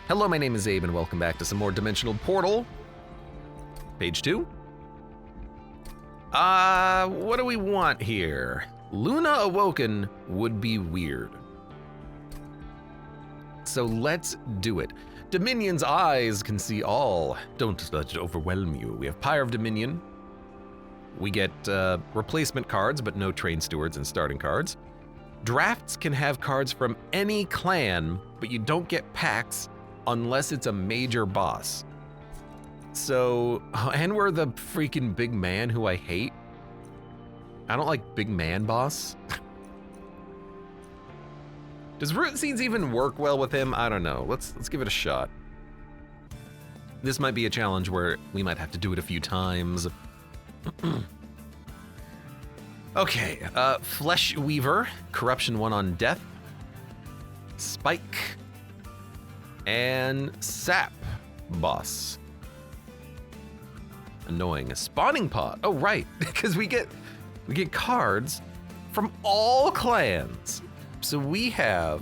Hello, my name is Abe, and welcome back to some more Dimensional Portal. Page 2. What do we want here? Luna Awoken would be weird. So let's do it. Dominion's eyes can see all. Don't let it overwhelm you. We have Pyre of Dominion. We get replacement cards, but no train stewards and starting cards. Drafts can have cards from any clan, but you don't get packs unless it's a major boss. So, and we're the freaking big man who I hate. I don't like big man boss. Does Root Seeds even work well with him? I don't know. Let's give it a shot. This might be a challenge where we might have to do it a few times. Okay, Flesh Weaver, Corruption 1 on Death, Spike, and Sap Boss. Annoying. A Spawning Pod. Oh right, because we get cards from all clans. So we have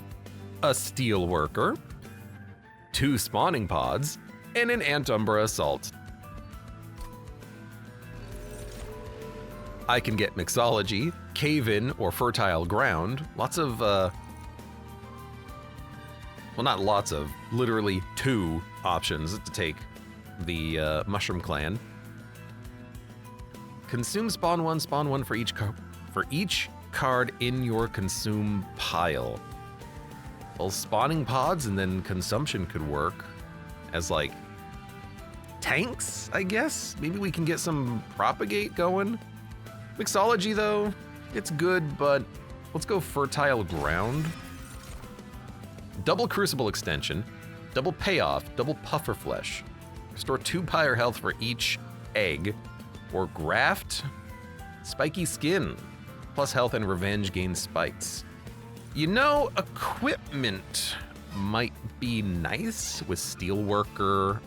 a Steel Worker, 2 Spawning Pods, and an Antumbra Assault. I can get Mixology, Cave-In, or Fertile Ground. Lots of, well, not lots of, literally 2 options to take the Mushroom Clan. Consume spawn 1 for each card in your consume pile. Well, spawning pods and then consumption could work as like tanks, I guess. Maybe we can get some propagate going. Mixology though, it's good, but let's go Fertile Ground. Double Crucible Extension, double Payoff, double Puffer Flesh. Restore 2 Pyre health for each egg. Or Graft, Spiky Skin. Plus health and revenge gain spikes. You know, equipment might be nice with Steelworker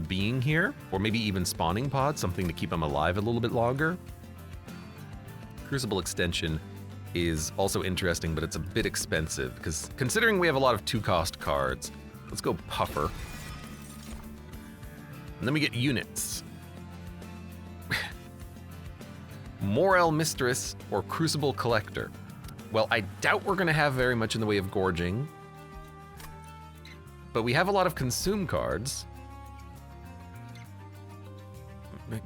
being here, or maybe even Spawning Pod, something to keep them alive a little bit longer. Crucible Extension is also interesting, but it's a bit expensive, because considering we have a lot of 2-cost cards, let's go Puffer. And then we get units. Morel Mistress or Crucible Collector. Well, I doubt we're gonna have very much in the way of gorging, but we have a lot of consume cards.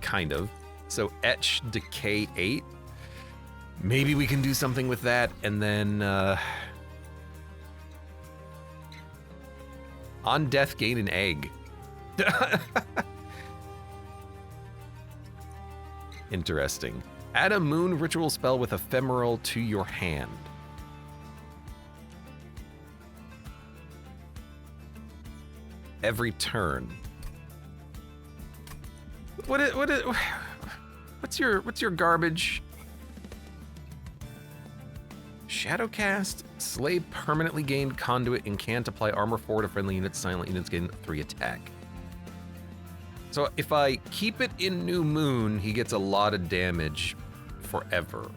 Kind of. So Etch Decay 8. Maybe we can do something with that, and then on death gain an egg. Interesting. Add a moon ritual spell with ephemeral to your hand. Every turn. What's your garbage? Shadowcast, slay permanently gained conduit and can't apply armor 4 to friendly units. Silent units gain 3 attack. So if I keep it in New Moon, he gets a lot of damage forever.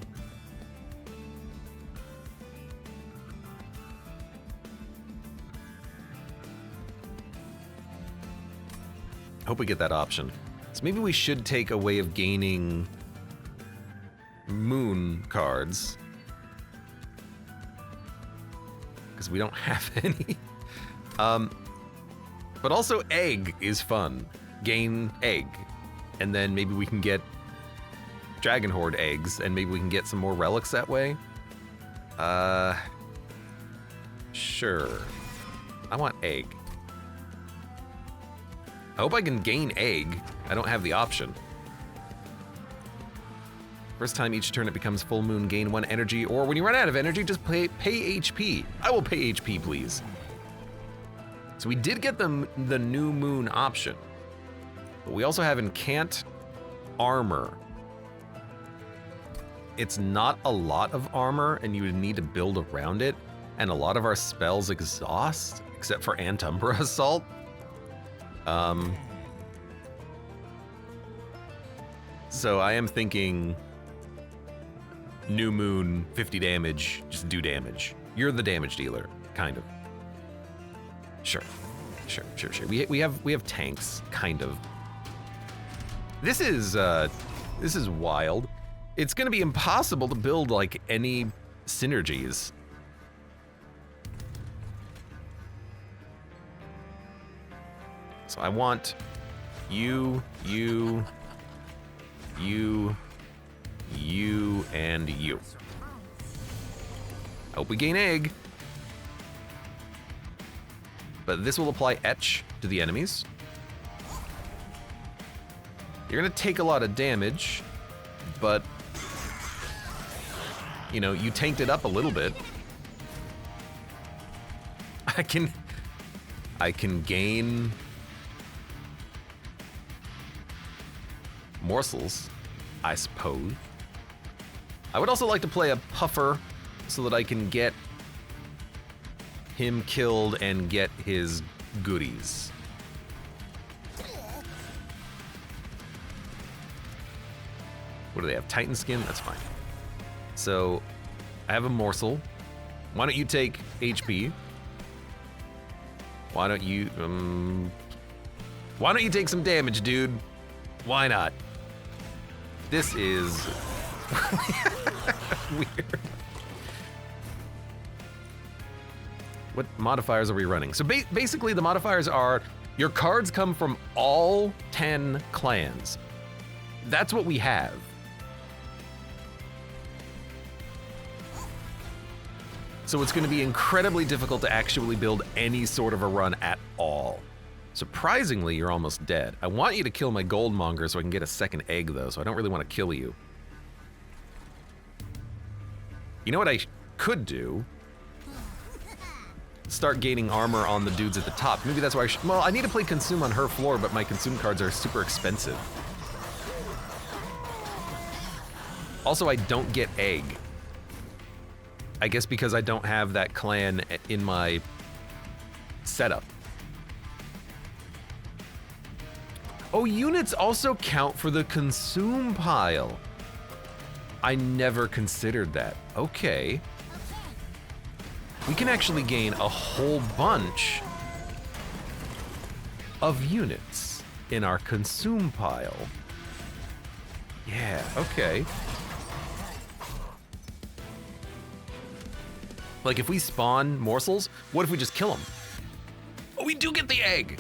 Hope we get that option. So maybe we should take a way of gaining Moon cards, because we don't have any. But also egg is fun. Gain egg, and then maybe we can get Dragon Horde eggs, and maybe we can get some more relics that way. Sure. I want egg. I hope I can gain egg. I don't have the option. First time each turn it becomes full moon, gain 1 energy, or when you run out of energy, just pay HP. I will pay HP, please. So we did get the New Moon option. But we also have Incant Armor. It's not a lot of armor, and you would need to build around it, and a lot of our spells exhaust, except for Antumbra Assault. So I am thinking New Moon, 50 damage, just do damage. You're the damage dealer, kind of. Sure. Sure. We have tanks, kind of. This is wild. It's gonna be impossible to build like any synergies. So I want you, and you. I hope we gain egg. But this will apply etch to the enemies. You're gonna take a lot of damage, but you know, you tanked it up a little bit. I can gain morsels, I suppose. I would also like to play a puffer so that I can get him killed and get his goodies. What do they have? Titan skin? That's fine. So I have a morsel. Why don't you take HP? Why don't you take some damage, dude? Why not? This is weird. What modifiers are we running? So basically the modifiers are your cards come from all 10 clans. That's what we have. So it's going to be incredibly difficult to actually build any sort of a run at all. Surprisingly, you're almost dead. I want you to kill my goldmonger so I can get a second egg though, so I don't really want to kill you. You know what I could do? Start gaining armor on the dudes at the top. Maybe that's why well, I need to play consume on her floor, but my consume cards are super expensive. Also, I don't get egg. I guess because I don't have that clan in my setup. Oh, units also count for the consume pile. I never considered that. Okay. We can actually gain a whole bunch of units in our consume pile. Yeah, okay. Like if we spawn morsels, what if we just kill them? Oh, we do get the egg.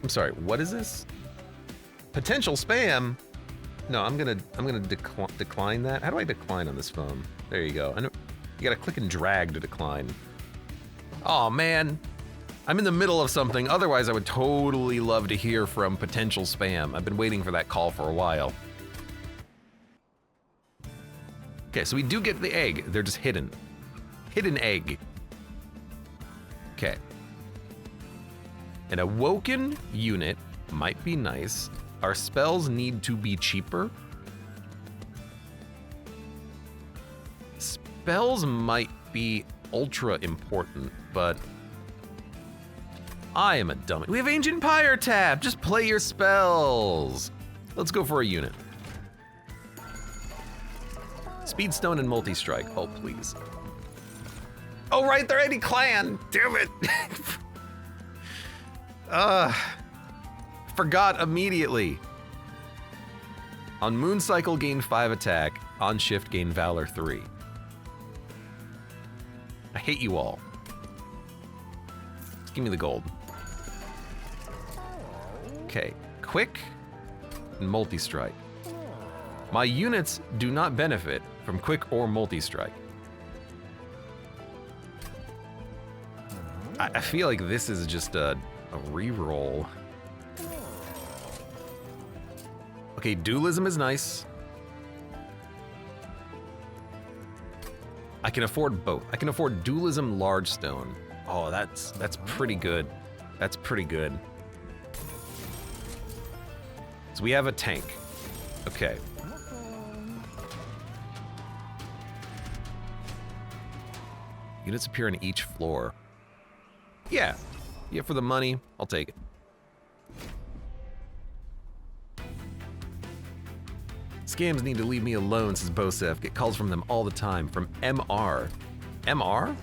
I'm sorry, what is this? Potential spam? No, I'm gonna decline that. How do I decline on this phone? There you go. I know you gotta click and drag to decline. Oh man, I'm in the middle of something. Otherwise, I would totally love to hear from potential spam. I've been waiting for that call for a while. Okay, so we do get the egg. They're just hidden. Hidden egg. Okay. An awoken unit might be nice. Our spells need to be cheaper. Spells might be ultra important, but I am a dummy. We have Ancient Pyre tab. Just play your spells. Let's go for a unit. Speedstone and multi-strike. Oh, please. Oh, right, they're any clan. Damn it. Forgot immediately. On Moon Cycle, gain 5 attack. On Shift, gain Valor 3. I hate you all. Just give me the gold. Okay, quick and multi-strike. My units do not benefit from quick or multi-strike. I feel like this is just a reroll. Okay, dualism is nice. I can afford both. I can afford dualism large stone. Oh, that's pretty good. That's pretty good. So we have a tank. Okay. Units appear on each floor. Yeah. Yeah, for the money, I'll take it. Scams need to leave me alone, says Bosef. Get calls from them all the time. From MR. MR?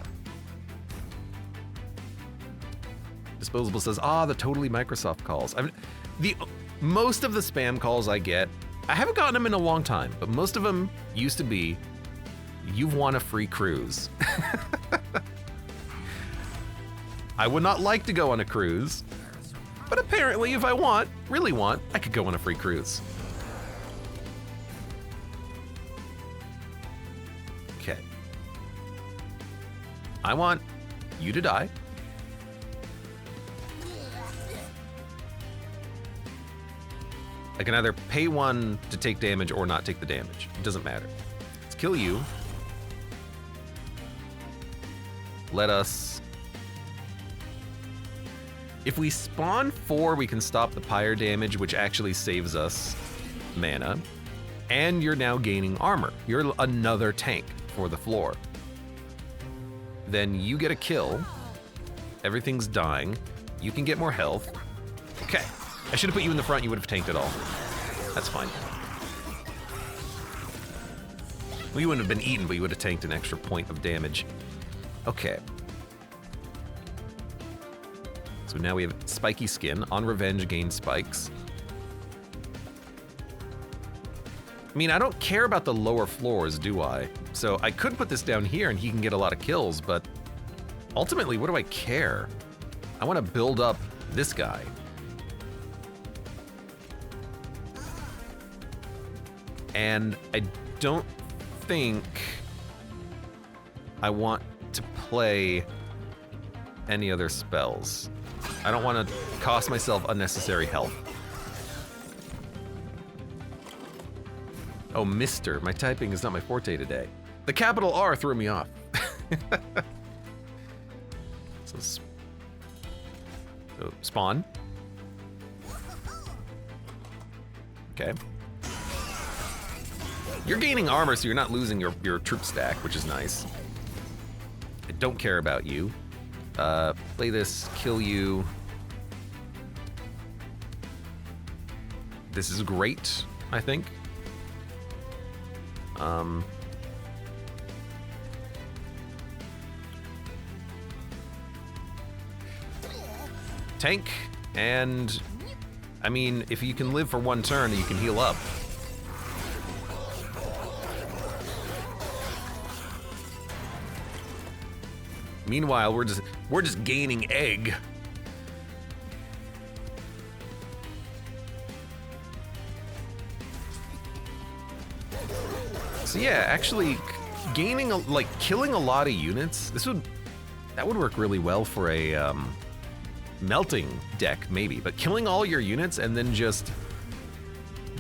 Disposable says, the totally Microsoft calls. Most of the spam calls I get, I haven't gotten them in a long time, but most of them used to be, you've won a free cruise. I would not like to go on a cruise, but apparently if I really want, I could go on a free cruise. Okay. I want you to die. I can either pay one to take damage or not take the damage. It doesn't matter. Let's kill you. Let us... If we spawn 4, we can stop the Pyre damage, which actually saves us mana. And you're now gaining armor. You're another tank for the floor. Then you get a kill. Everything's dying. You can get more health. Okay. I should have put you in the front, you would have tanked it all. That's fine. Well, you wouldn't have been eaten, but you would have tanked an extra point of damage. Okay. So now we have spiky skin. On revenge, gain spikes. I mean, I don't care about the lower floors, do I? So I could put this down here and he can get a lot of kills, but ultimately, what do I care? I want to build up this guy. And I don't think I want to play any other spells. I don't want to cost myself unnecessary health. Oh, Mr. My typing is not my forte today. The capital R threw me off. So spawn. Okay. You're gaining armor, so you're not losing your troop stack, which is nice. I don't care about you. Play this, kill you. This is great, I think. Tank, and I mean, if you can live for one turn, you can heal up. Meanwhile, we're just gaining egg. So yeah, actually, killing a lot of units. That would work really well for a melting deck, maybe. But killing all your units and then just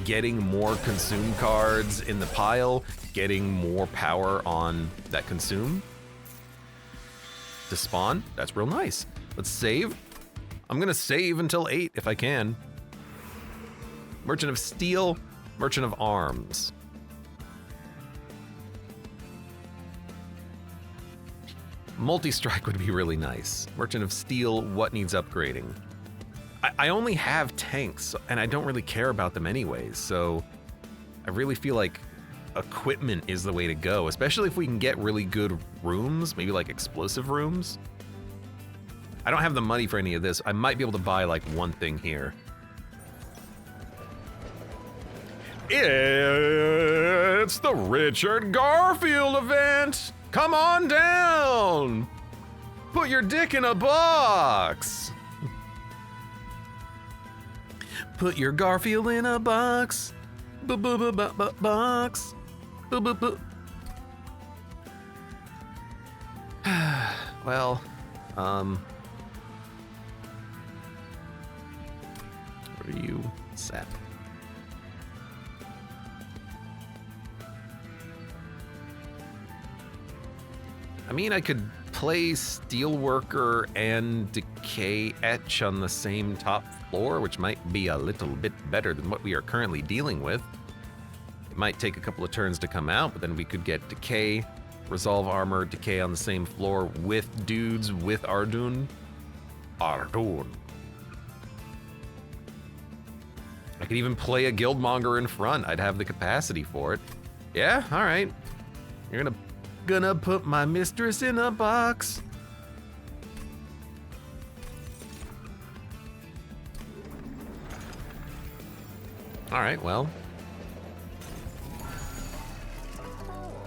getting more consume cards in the pile, getting more power on that consume to spawn, that's real nice. Let's save. I'm gonna save until 8 if I can. Merchant of Steel, Merchant of Arms. Multi-strike would be really nice. Merchant of Steel, what needs upgrading? I only have tanks, and I don't really care about them anyways, so I really feel like equipment is the way to go, especially if we can get really good rooms, maybe like explosive rooms. I don't have the money for any of this. I might be able to buy like one thing here. It's the Richard Garfield event! Come on down! Put your dick in a box! Put your Garfield in a box. Box. Well, where are you? Sap. I mean, I could play Steelworker and Decay Etch on the same top floor, which might be a little bit better than what we are currently dealing with. It might take a couple of turns to come out, but then we could get Decay, Resolve Armor, Decay on the same floor with dudes with Ardun. Ardun. I could even play a Guildmonger in front. I'd have the capacity for it. Yeah, all right. You're gonna put my mistress in a box. All right, well.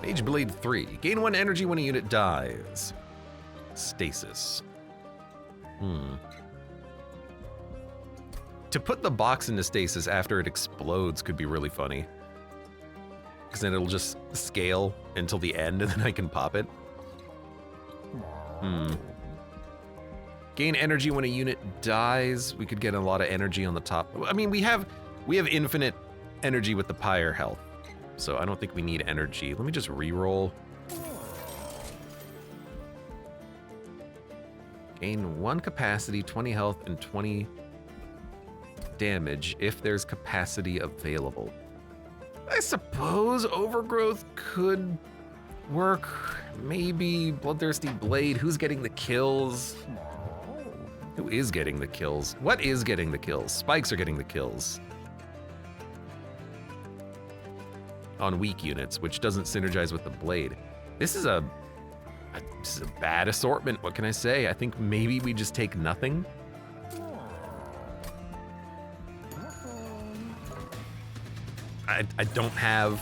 Mage Blade 3. Gain 1 energy when a unit dies. Stasis. To put the box into stasis after it explodes could be really funny. Because then it'll just scale until the end and then I can pop it. Gain energy when a unit dies. We could get a lot of energy on the top. I mean, we have infinite energy with the Pyre health. So I don't think we need energy. Let me just re-roll. Gain 1 capacity, 20 health, and 20 damage if there's capacity available. I suppose Overgrowth could work. Maybe Bloodthirsty Blade. Who's getting the kills? Who is getting the kills? What is getting the kills? Spikes are getting the kills. On weak units, which doesn't synergize with the blade. This is a bad assortment. What can I say? I think maybe we just take nothing. I don't have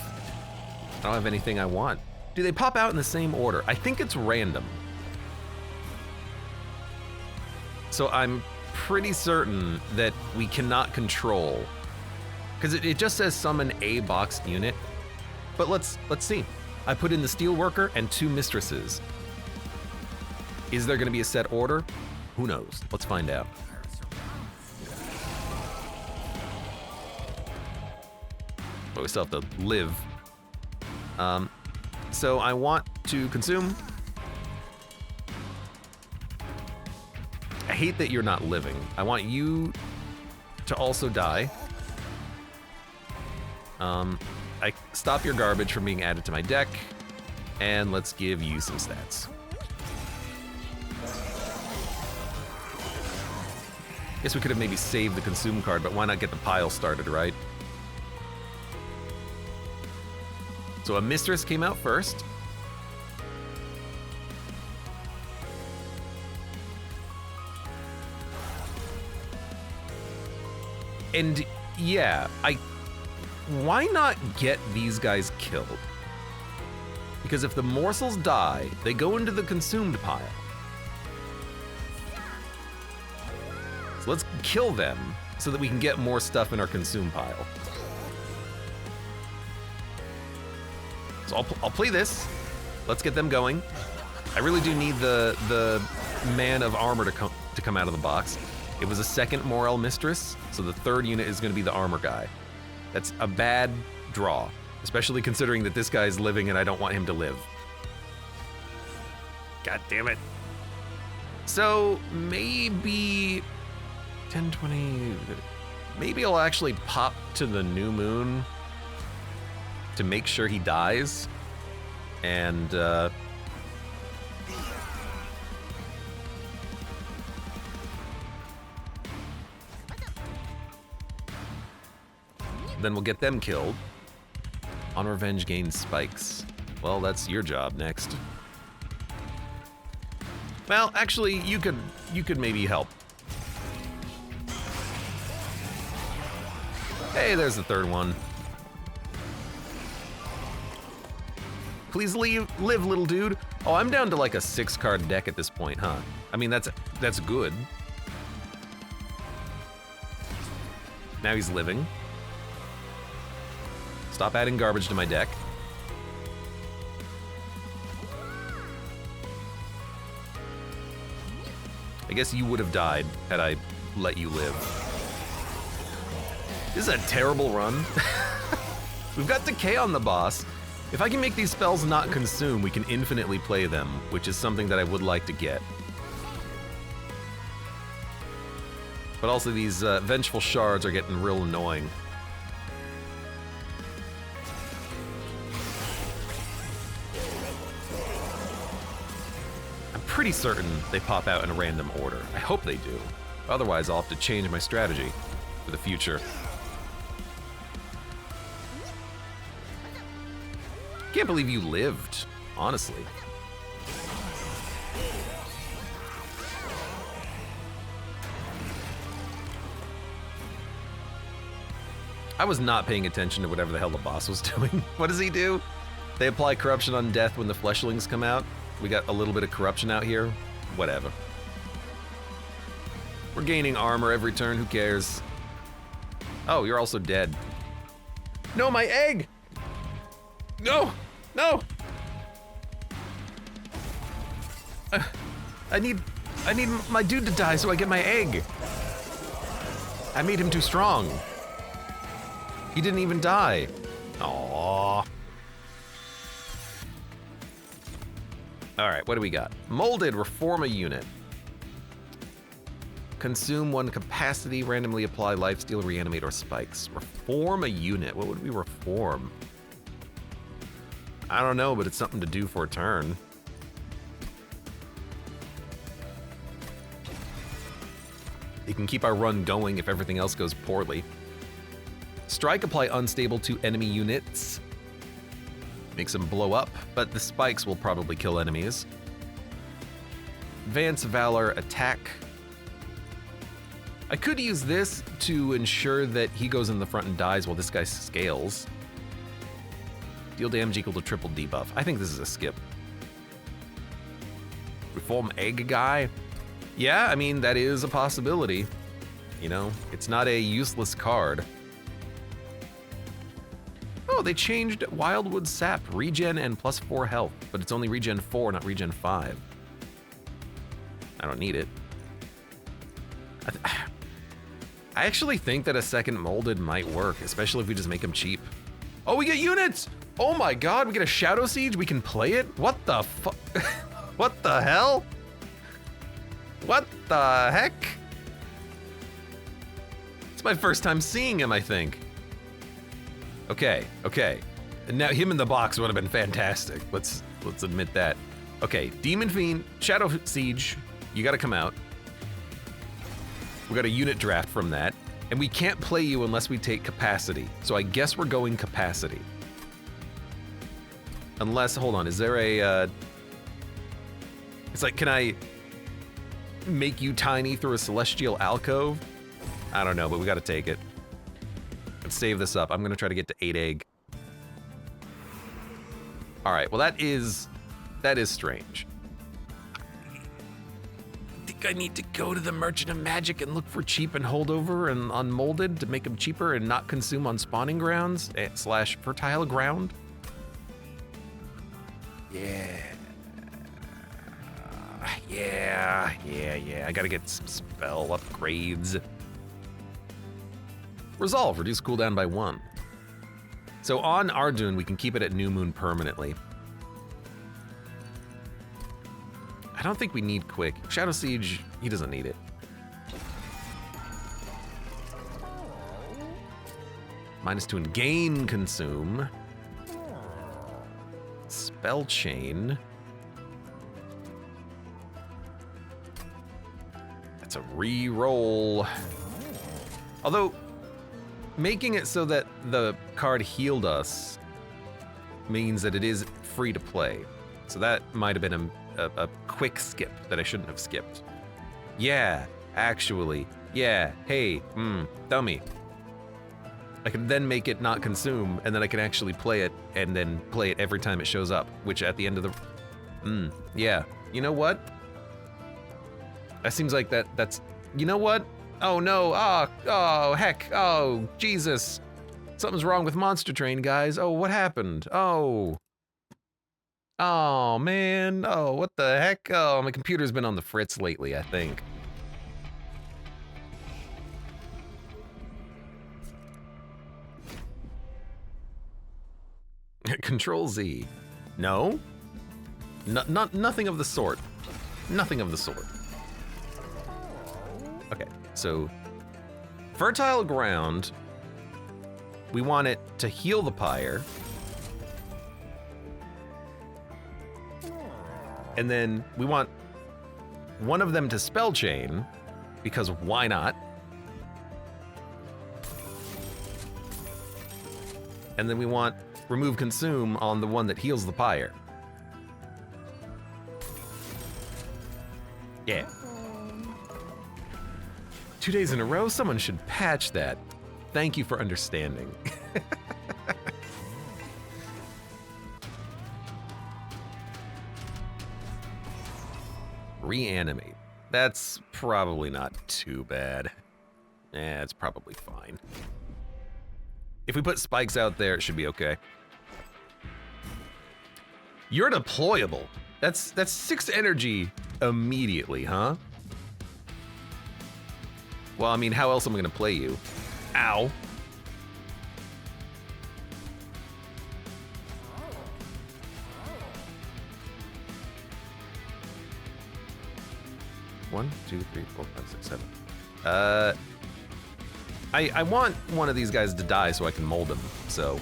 anything I want. Do they pop out in the same order? I think it's random. So I'm pretty certain that we cannot control, because it just says summon a boxed unit. But let's see. I put in the Steelworker and 2 Mistresses. Is there gonna be a set order? Who knows? Let's find out. But we still have to live. So I want to consume. I hate that you're not living. I want you to also die. I stop your garbage from being added to my deck, and let's give you some stats. Guess we could have maybe saved the consume card, but why not get the pile started, right? So a Mistress came out first. And yeah, why not get these guys killed? Because if the morsels die, they go into the consumed pile. So let's kill them so that we can get more stuff in our consume pile. So I'll play this. Let's get them going. I really do need the man of armor to come out of the box. It was a second Morel Mistress, so the 3rd unit is going to be the armor guy. That's a bad draw, especially considering that this guy's living and I don't want him to live. God damn it. So maybe 10, 20, maybe I'll actually pop to the new moon to make sure he dies. And then we'll get them killed. On revenge gains spikes. Well, that's your job next. Well, actually, you could maybe help. Hey, there's the 3rd one. Please live, little dude. Oh, I'm down to like a 6-card deck at this point, huh? I mean, that's good. Now he's living. Stop adding garbage to my deck. I guess you would have died had I let you live. This is a terrible run. We've got Decay on the boss. If I can make these spells not consume, we can infinitely play them, which is something that I would like to get. But also these Vengeful Shards are getting real annoying. I'm pretty certain they pop out in a random order. I hope they do. Otherwise, I'll have to change my strategy for the future. Can't believe you lived, honestly. I was not paying attention to whatever the hell the boss was doing. What does he do? They apply corruption on death when the fleshlings come out. We got a little bit of corruption out here. Whatever. We're gaining armor every turn, who cares? Oh, you're also dead. No, my egg! No! No! I need my dude to die so I get my egg. I made him too strong. He didn't even die. Aww. All right, what do we got? Molded, reform a unit. Consume 1 capacity, randomly apply lifesteal, reanimate, or spikes. Reform a unit, what would we reform? I don't know, but it's something to do for a turn. It can keep our run going if everything else goes poorly. Strike, apply unstable to enemy units. Makes them blow up, but the spikes will probably kill enemies. Advance Valor, attack. I could use this to ensure that he goes in the front and dies while this guy scales. Deal damage equal to triple debuff. I think this is a skip. Reform egg guy. Yeah, I mean, that is a possibility. You know, it's not a useless card. Oh, they changed Wildwood Sap, regen and +4 health, but it's only regen 4, not regen 5. I don't need it. I actually think that a second molded might work, especially if we just make them cheap. Oh, we get units! Oh my god, we get a Shadow Siege, we can play it? What the fuck? What the hell? What the heck? It's my first time seeing him, I think. Okay. And now him in the box would have been fantastic. Let's admit that. Okay, Demon Fiend, Shadow Siege, you gotta come out. We got a unit draft from that, and we can't play you unless we take capacity. So I guess we're going capacity. Unless, hold on, is there a, it's like, can I make you tiny through a celestial alcove? I don't know, but we gotta take it. Let's save this up. I'm gonna try to get to 8 egg. All right, well that is strange. I think I need to go to the Merchant of Magic and look for cheap and holdover and unmolded to make them cheaper and not consume on spawning grounds / fertile ground. Yeah. I gotta get some spell upgrades. Resolve, reduce cooldown by 1. So on Arjun, we can keep it at New Moon permanently. I don't think we need quick. Shadow Siege, he doesn't need it. -2 in gain consume. Spell chain. That's a re-roll. Although, making it so that the card healed us means that it is free to play. So that might have been a quick skip that I shouldn't have skipped. Yeah, actually. Yeah, hey, dummy. I can then make it not consume, and then I can actually play it, and then play it every time it shows up, which at the end of the... yeah. You know what? That seems like that's... You know what? Oh no, oh heck, oh Jesus. Something's wrong with Monster Train, guys. Oh, what happened? Oh man, oh, what the heck? Oh, my computer's been on the fritz lately, I think. Control Z. No? Nothing of the sort. Nothing of the sort. Okay, so fertile ground, we want it to heal the Pyre. And then we want one of them to spell chain, because why not? And then we want remove consume on the one that heals the Pyre. Yeah. 2 days in a row? Someone should patch that. Thank you for understanding. Reanimate. That's probably not too bad. Eh, it's probably fine. If we put spikes out there, it should be okay. You're deployable. That's 6 energy immediately, huh? Well, I mean, how else am I gonna play you? Ow. One, two, three, four, five, six, seven. I want one of these guys to die so I can mold him, so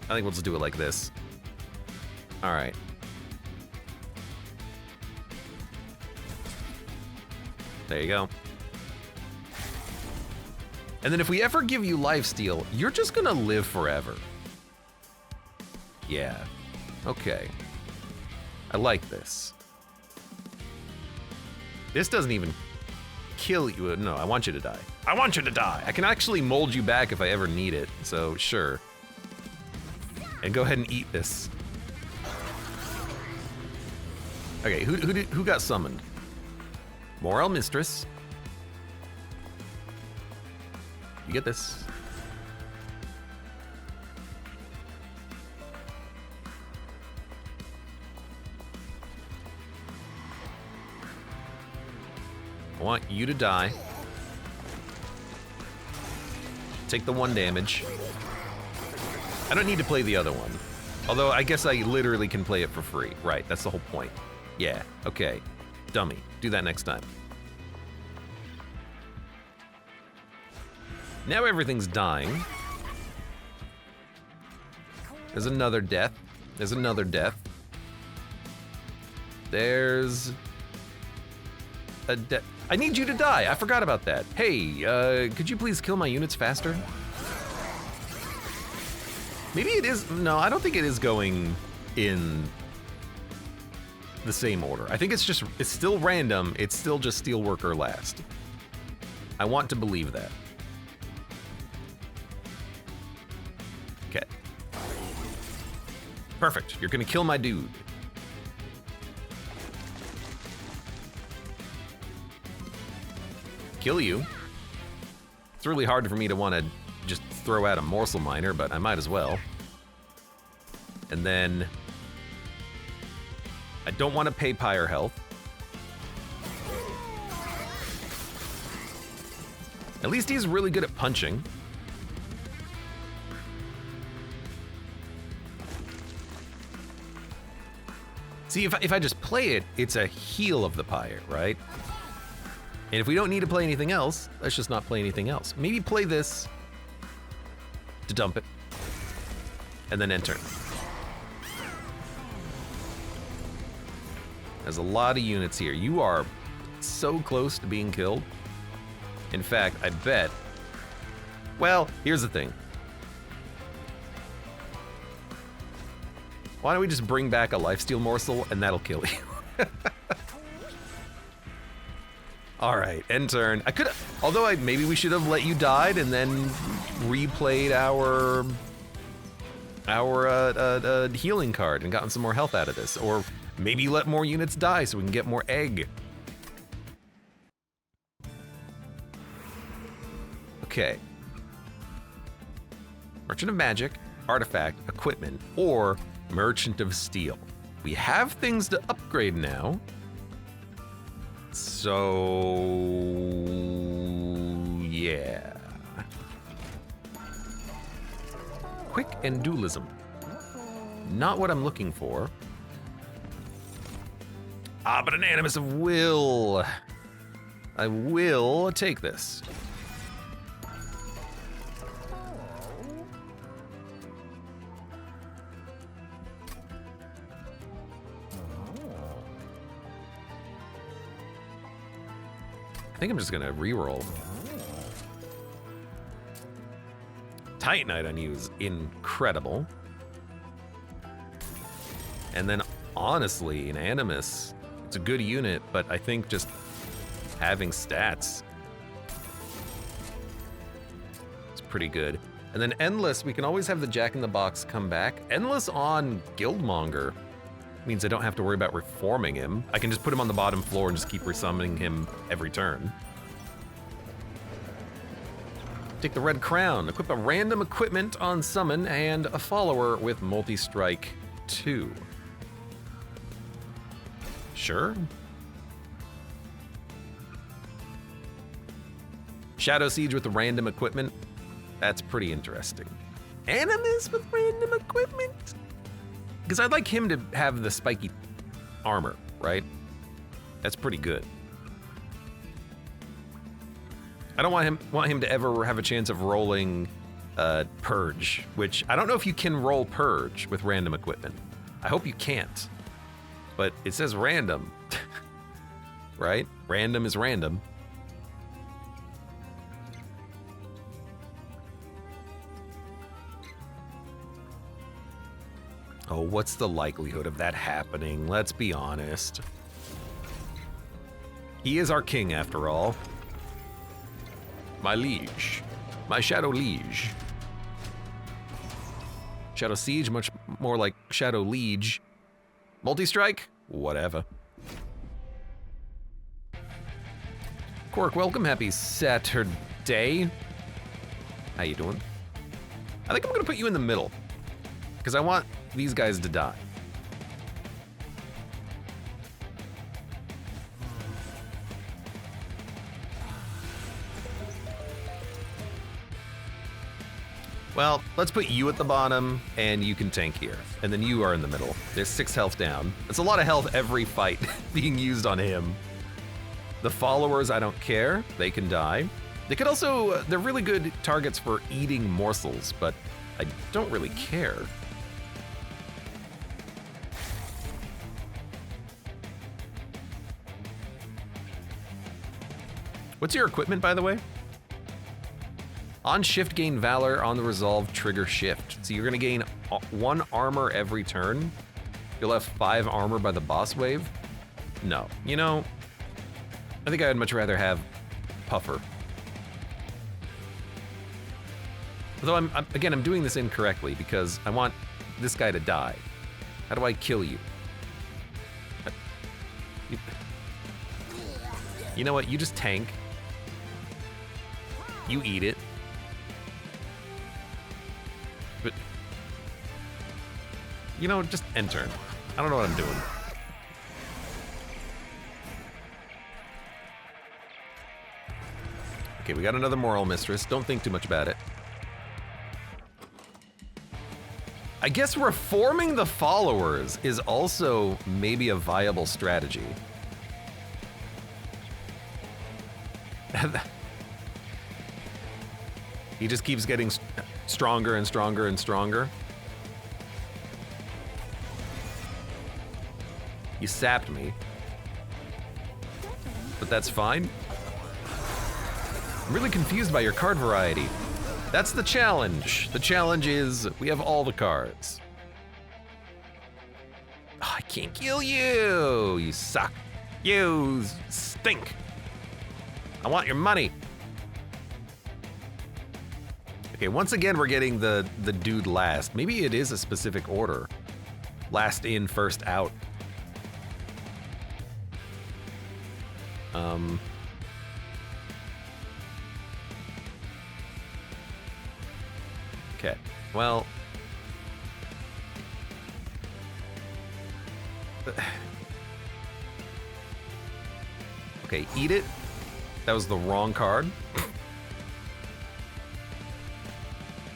I think we'll just do it like this. All right. There you go. And then if we ever give you lifesteal, you're just gonna live forever. Yeah. Okay. I like this. This doesn't even kill you. No, I want you to die. I want you to die. I can actually mold you back if I ever need it, so sure. And go ahead and eat this. Okay, who got summoned? Morel Mistress. You get this. I want you to die. Take the 1 damage. I don't need to play the other one. Although I guess I literally can play it for free. Right, that's the whole point. Yeah, okay. Dummy, do that next time. Now everything's dying. There's another death. There's another death. There's a death. I need you to die. I forgot about that. Hey, could you please kill my units faster? Maybe it is. No, I don't think it is going in the same order. I think it's still random. It's still just Steelworker last. I want to believe that. Okay. Perfect. You're gonna kill my dude. Kill you. It's really hard for me to want to just throw out a morsel miner, but I might as well. And then I don't want to pay Pyre health. At least he's really good at punching. See, if I just play it, it's a heal of the Pyre, right? And if we don't need to play anything else, let's just not play anything else. Maybe play this to dump it, and then enter. There's a lot of units here. You are so close to being killed. In fact, I bet... Well, here's the thing. Why don't we just bring back a lifesteal morsel, and that'll kill you. All right, end turn. I could, although maybe we should have let you die and then replayed our healing card and gotten some more health out of this, or maybe let more units die so we can get more egg. Okay. Merchant of Magic, Artifact, Equipment, or Merchant of Steel. We have things to upgrade now. So, yeah. Quick and dualism. Not what I'm looking for. Ah, but an Animus of Will. I will take this. I think I'm just gonna reroll. Titanite on you is incredible. And then honestly, an Animus, it's a good unit, but I think just having stats pretty good. And then Endless, we can always have the Jack-in-the-Box come back. Endless on Guildmonger means I don't have to worry about reforming him. I can just put him on the bottom floor and just keep resummoning him every turn. Take the Red Crown, equip a random equipment on summon, and a follower with multi-strike 2. Sure. Shadow Siege with the random equipment. That's pretty interesting. Animus with random equipment? Because I'd like him to have the spiky armor, right? That's pretty good. I don't want him to ever have a chance of rolling Purge, which I don't know if you can roll Purge with random equipment. I hope you can't. But it says random, right? Random is random. Oh, what's the likelihood of that happening? Let's be honest. He is our king, after all. My liege. My Shadow Liege. Shadow Siege, much more like Shadow Liege. Multi-strike? Whatever. Cork, welcome. Happy Saturday. How you doing? I think I'm gonna put you in the middle, because I want these guys to die. Well, let's put you at the bottom, and you can tank here. And then you are in the middle. There's 6 health down. That's a lot of health every fight being used on him. The followers, I don't care. They can die. They could also, they're really good targets for eating morsels, but I don't really care. What's your equipment, by the way? On shift, gain Valor. On the resolve, trigger shift. So you're gonna gain 1 armor every turn. You'll have 5 armor by the boss wave. No, you know, I think I'd much rather have Puffer. Although I'm doing this incorrectly because I want this guy to die. How do I kill you? You know what? You just tank. You eat it. But, you know, just end turn. I don't know what I'm doing. Okay, we got another Moral Mistress. Don't think too much about it. I guess reforming the followers is also maybe a viable strategy. He just keeps getting stronger and stronger and stronger. You sapped me. But that's fine. I'm really confused by your card variety. That's the challenge. The challenge is we have all the cards. Oh, I can't kill you. You suck. You stink. I want your money. Okay, once again, we're getting the dude last. Maybe it is a specific order. Last in, first out. Okay, well. Okay, eat it. That was the wrong card.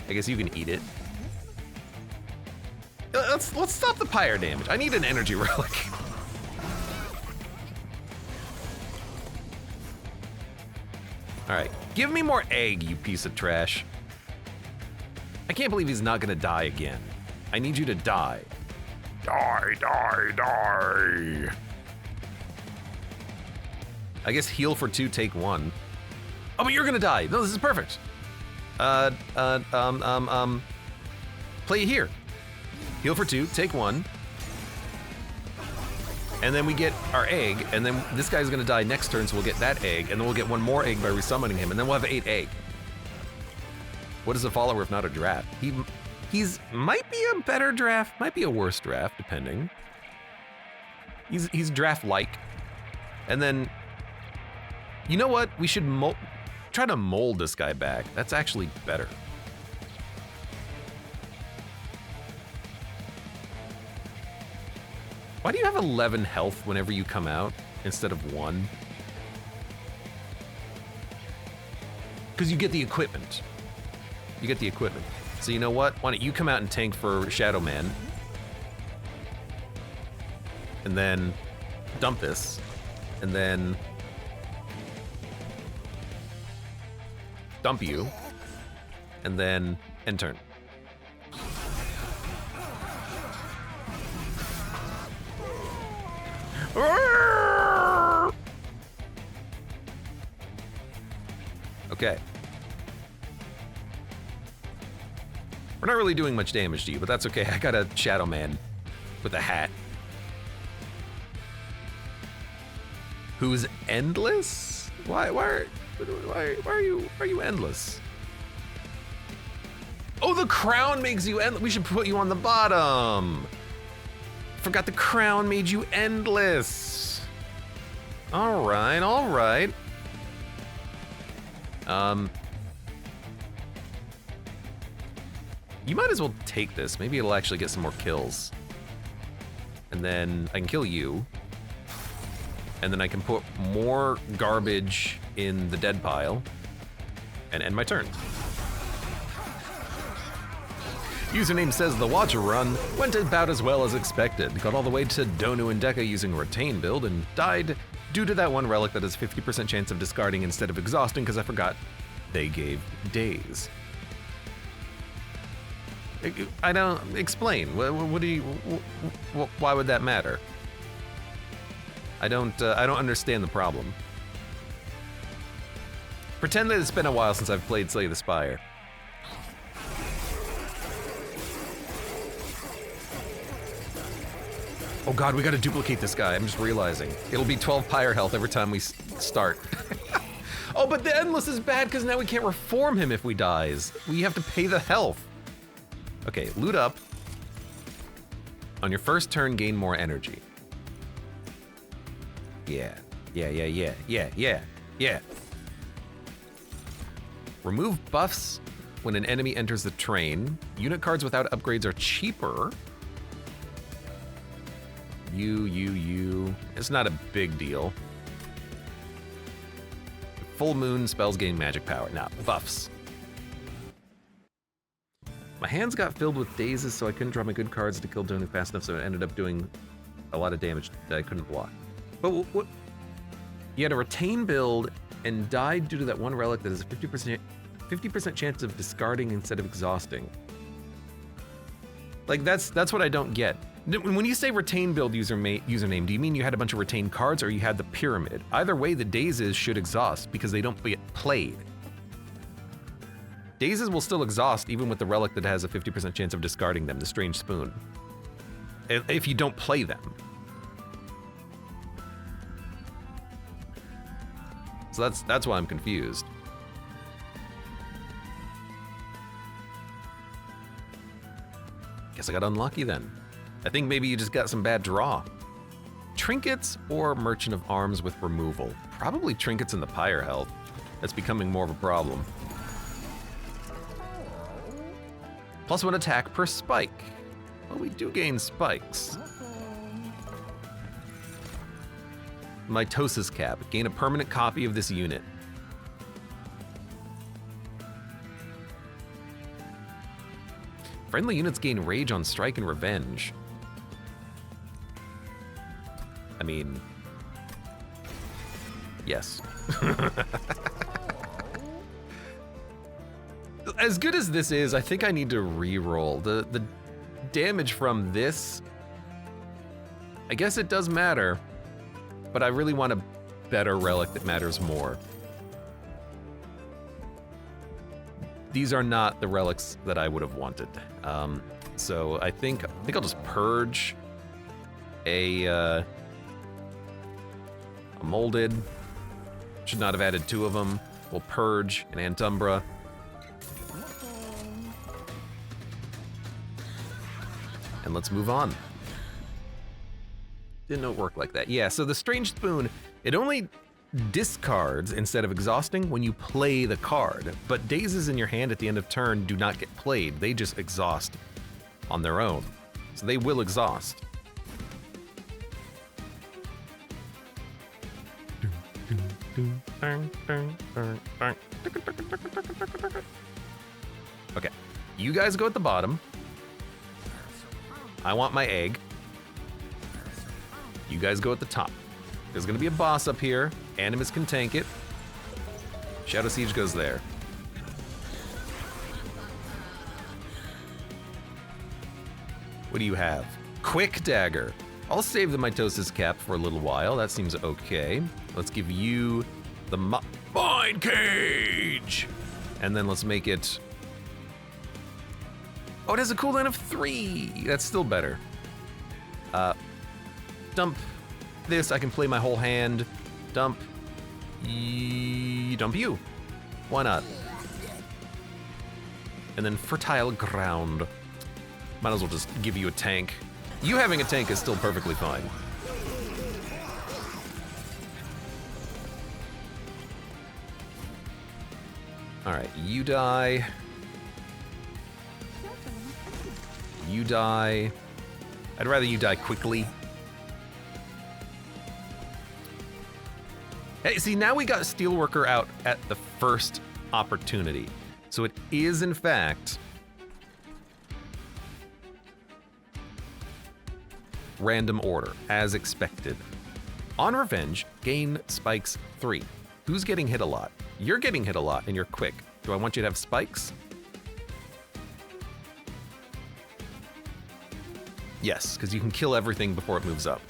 I guess you can eat it. Let's stop the Pyre damage. I need an energy relic. All right, give me more egg, you piece of trash. I can't believe he's not gonna die again. I need you to die. Die, die, die. I guess heal for 2, take 1. Oh, but you're gonna die. No, this is perfect. Play here. Heal for 2, take 1. And then we get our egg, and then this guy's gonna die next turn, so we'll get that egg, and then we'll get 1 more egg by resummoning him, and then we'll have 8 egg. What is a follower if not a draft? He's might be a better draft, might be a worse draft, depending. He's draft-like. And then, you know what? We should try to mold this guy back. That's actually better. Why do you have 11 health whenever you come out instead of 1? Because you get the equipment. You get the equipment. So you know what? Why don't you come out and tank for Shadow Man? And then dump this. And then dump you. And then end turn. Okay. We're not really doing much damage to you, but that's okay. I got a Shadow Man with a hat. Who's endless? Why are you endless? Oh, the crown makes you endless. We should put you on the bottom. Forgot the crown made you endless. All right, all right. You might as well take this. Maybe it'll actually get some more kills. And then I can kill you. And then I can put more garbage in the dead pile and end my turn. Username says the Watcher run went about as well as expected. Got all the way to Donu and Deca using Retain build and died due to that one relic that has 50% chance of discarding instead of exhausting because I forgot they gave days. I don't explain. What do you? Why would that matter? I don't understand the problem. Pretend that it's been a while since I've played Slay the Spire. Oh God, we gotta duplicate this guy. I'm just realizing. It'll be 12 Pyre health every time we start. Oh, but the Endless is bad because now we can't reform him if we dies. We have to pay the health. Okay, loot up. On your first turn, gain more energy. Yeah. Remove buffs when an enemy enters the train. Unit cards without upgrades are cheaper. It's not a big deal. Full moon spells gain magic power. Now, buffs. My hands got filled with dazes, so I couldn't draw my good cards to kill Donu fast enough, so it ended up doing a lot of damage that I couldn't block. But what? You had a retain build and died due to that one relic that has a 50% chance of discarding instead of exhausting. Like that's what I don't get. When you say retain build username, do you mean you had a bunch of retained cards or you had the pyramid? Either way, the dazes should exhaust because they don't get played. Dazes will still exhaust even with the relic that has a 50% chance of discarding them, the Strange Spoon, if you don't play them. So that's why I'm confused. Guess I got unlucky then. I think maybe you just got some bad draw. Trinkets or Merchant of Arms with removal? Probably trinkets in the Pyre health. That's becoming more of a problem. +1 attack per spike. Well, we do gain spikes. Mitosis cap. Gain a permanent copy of this unit. Friendly units gain rage on strike and revenge. I mean, yes. As good as this is, I think I need to re-roll. The damage from this, I guess it does matter, but I really want a better relic that matters more. These are not the relics that I would have wanted. So I think I'll just purge a molded. Should not have added 2 of them. We'll purge an Antumbra. And let's move on. Didn't know it worked like that. Yeah, so the Strange Spoon, it only discards instead of exhausting when you play the card, but dazes in your hand at the end of turn do not get played. They just exhaust on their own. So they will exhaust. Okay, you guys go at the bottom. I want my egg. You guys go at the top. There's gonna be a boss up here. Animus can tank it. Shadow Siege goes there. What do you have? Quick Dagger. I'll save the Mitosis Cap for a little while. That seems okay. Let's give you the Mind Cage. And then let's make it... Oh, it has a cooldown of 3. That's still better. Dump this. I can play my whole hand. Dump. Dump you. Why not? And then Fertile Ground. Might as well just give you a tank. You having a tank is still perfectly fine. All right, you die. You die. I'd rather you die quickly. Hey, see, now we got Steelworker out at the first opportunity. So it is, in fact, random order, as expected. On Revenge, gain spikes 3. Who's getting hit a lot? You're getting hit a lot, and you're quick. Do I want you to have spikes? Yes, because you can kill everything before it moves up.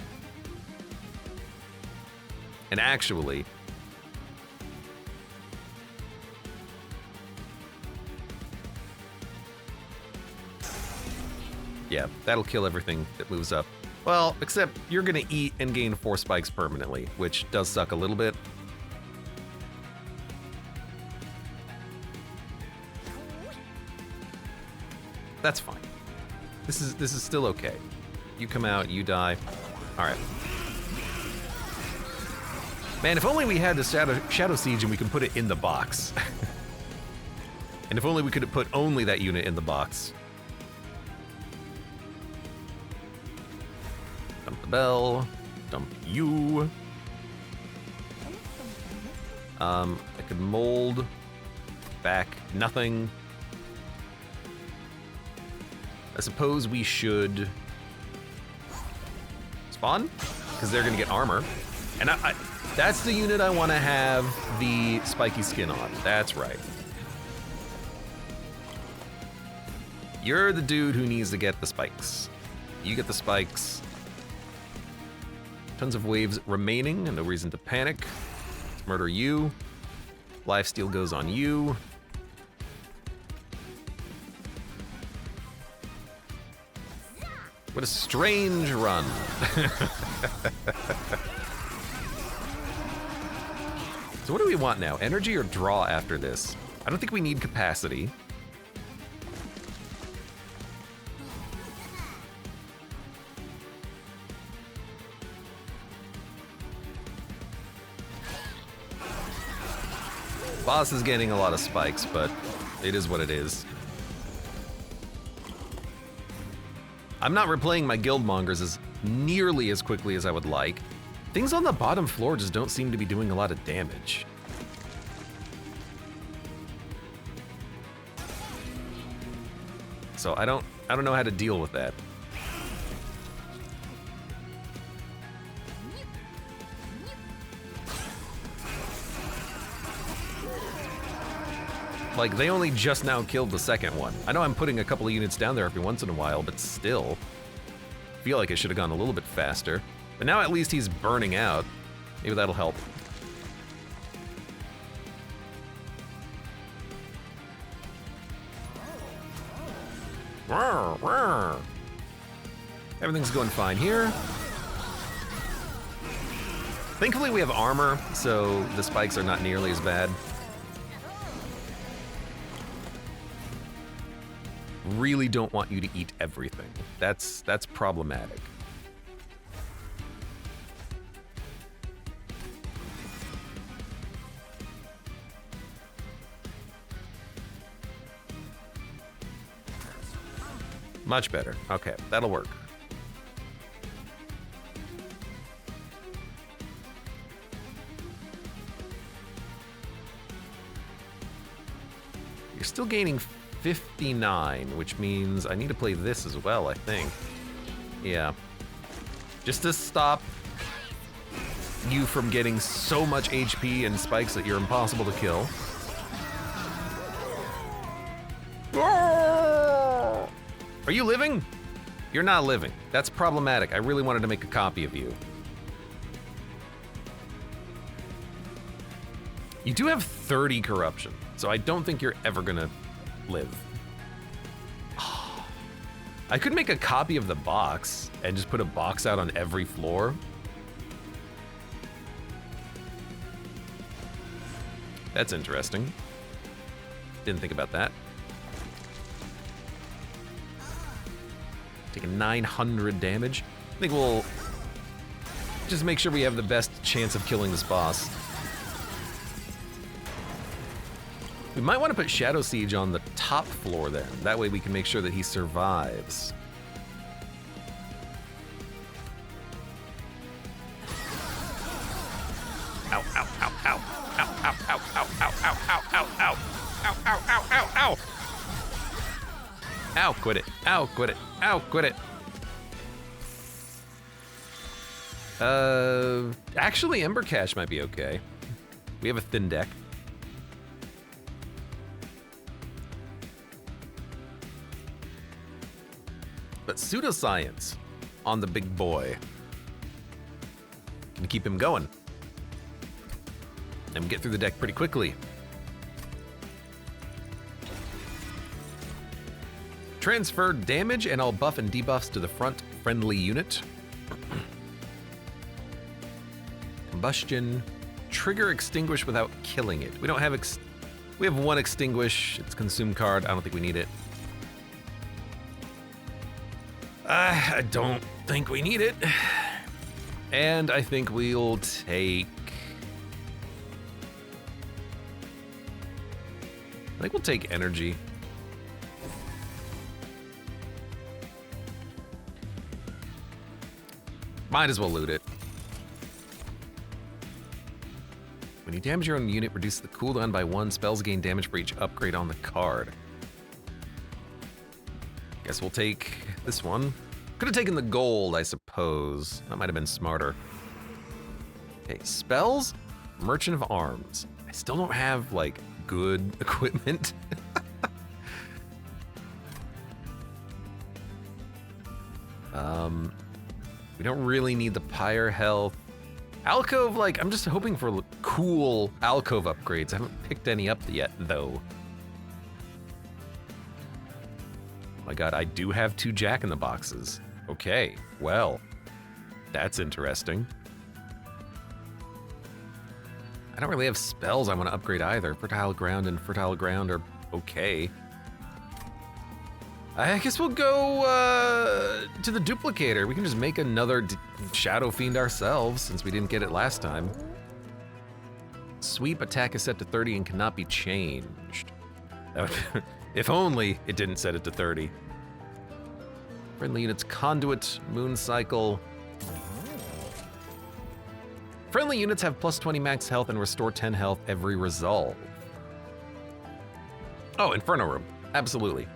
And actually, yeah, that'll kill everything that moves up. Well, except you're gonna eat and gain 4 spikes permanently, which does suck a little bit. That's fine. This is still okay. You come out, you die. All right. Man, if only we had the Shadow Siege and we could put it in the box. And if only we could have put only that unit in the box. Dump the bell. Dump you. I could mold back nothing. I suppose we should spawn, because they're gonna get armor. And that's the unit I wanna have the spiky skin on. That's right. You're the dude who needs to get the spikes. You get the spikes. Tons of waves remaining and no reason to panic. Let's murder you. Lifesteal goes on you. What a strange run. So what do we want now? Energy or draw after this? I don't think we need capacity. Boss is getting a lot of spikes, but it is what it is. I'm not replaying my Guildmongers as nearly as quickly as I would like. Things on the bottom floor just don't seem to be doing a lot of damage. So I don't know how to deal with that. Like, they only just now killed the second one. I know I'm putting a couple of units down there every once in a while, but still. I feel like it should have gone a little bit faster. But now at least he's burning out. Maybe that'll help. Everything's going fine here. Thankfully we have armor, so the spikes are not nearly as bad. really don't want you to eat everything. That's problematic. Much better. Okay, that'll work. You're still gaining 59, which means I need to play this as well, I think. Yeah. Just to stop you from getting so much HP and spikes that you're impossible to kill. Are you living? You're not living. That's problematic. I really wanted to make a copy of you. You do have 30 corruption, so I don't think you're ever gonna live. I could make a copy of the box and just put a box out on every floor. That's interesting. Didn't think about that. Taking 900 damage. I think we'll just make sure we have the best chance of killing this boss. We might want to put Shadow Siege on the top floor then. That way we can make sure that he survives. Ow, ow, ow, ow. Ow, ow, ow, ow, ow, ow, ow, ow, ow. Ow, ow, ow, ow, ow. Ow, quit it. Ow, quit it. Ow, quit it. Actually, Ember Cache might be okay. We have a thin deck. But Pseudoscience on the big boy. Can keep him going. And get through the deck pretty quickly. Transfer damage and all buff and debuffs to the front friendly unit. Combustion. Trigger extinguish without killing it. We don't have we have one extinguish. It's consume card. I don't think we need it. I don't think we need it. And I think we'll take... I think we'll take energy. Might as well loot it. When you damage your own unit, reduce the cooldown by 1. Spells gain damage for each upgrade on the card. Guess we'll take this one. Could have taken the gold, I suppose. That might have been smarter. Okay, spells, Merchant of Arms. I still don't have, like, good equipment. We don't really need the Pyre health. Alcove, like, I'm just hoping for cool alcove upgrades. I haven't picked any up yet, though. Oh my god, I do have 2 Jack-in-the-Boxes. Okay, well, that's interesting. I don't really have spells I want to upgrade either. Fertile Ground and Fertile Ground are okay. I guess we'll go to the Duplicator. We can just make another Shadow Fiend ourselves since we didn't get it last time. Sweep attack is set to 30 and cannot be changed. If only it didn't set it to 30. Friendly units, Conduit, Moon Cycle. Friendly units have plus 20 max health and restore 10 health every resolve. Oh, Inferno Room, absolutely.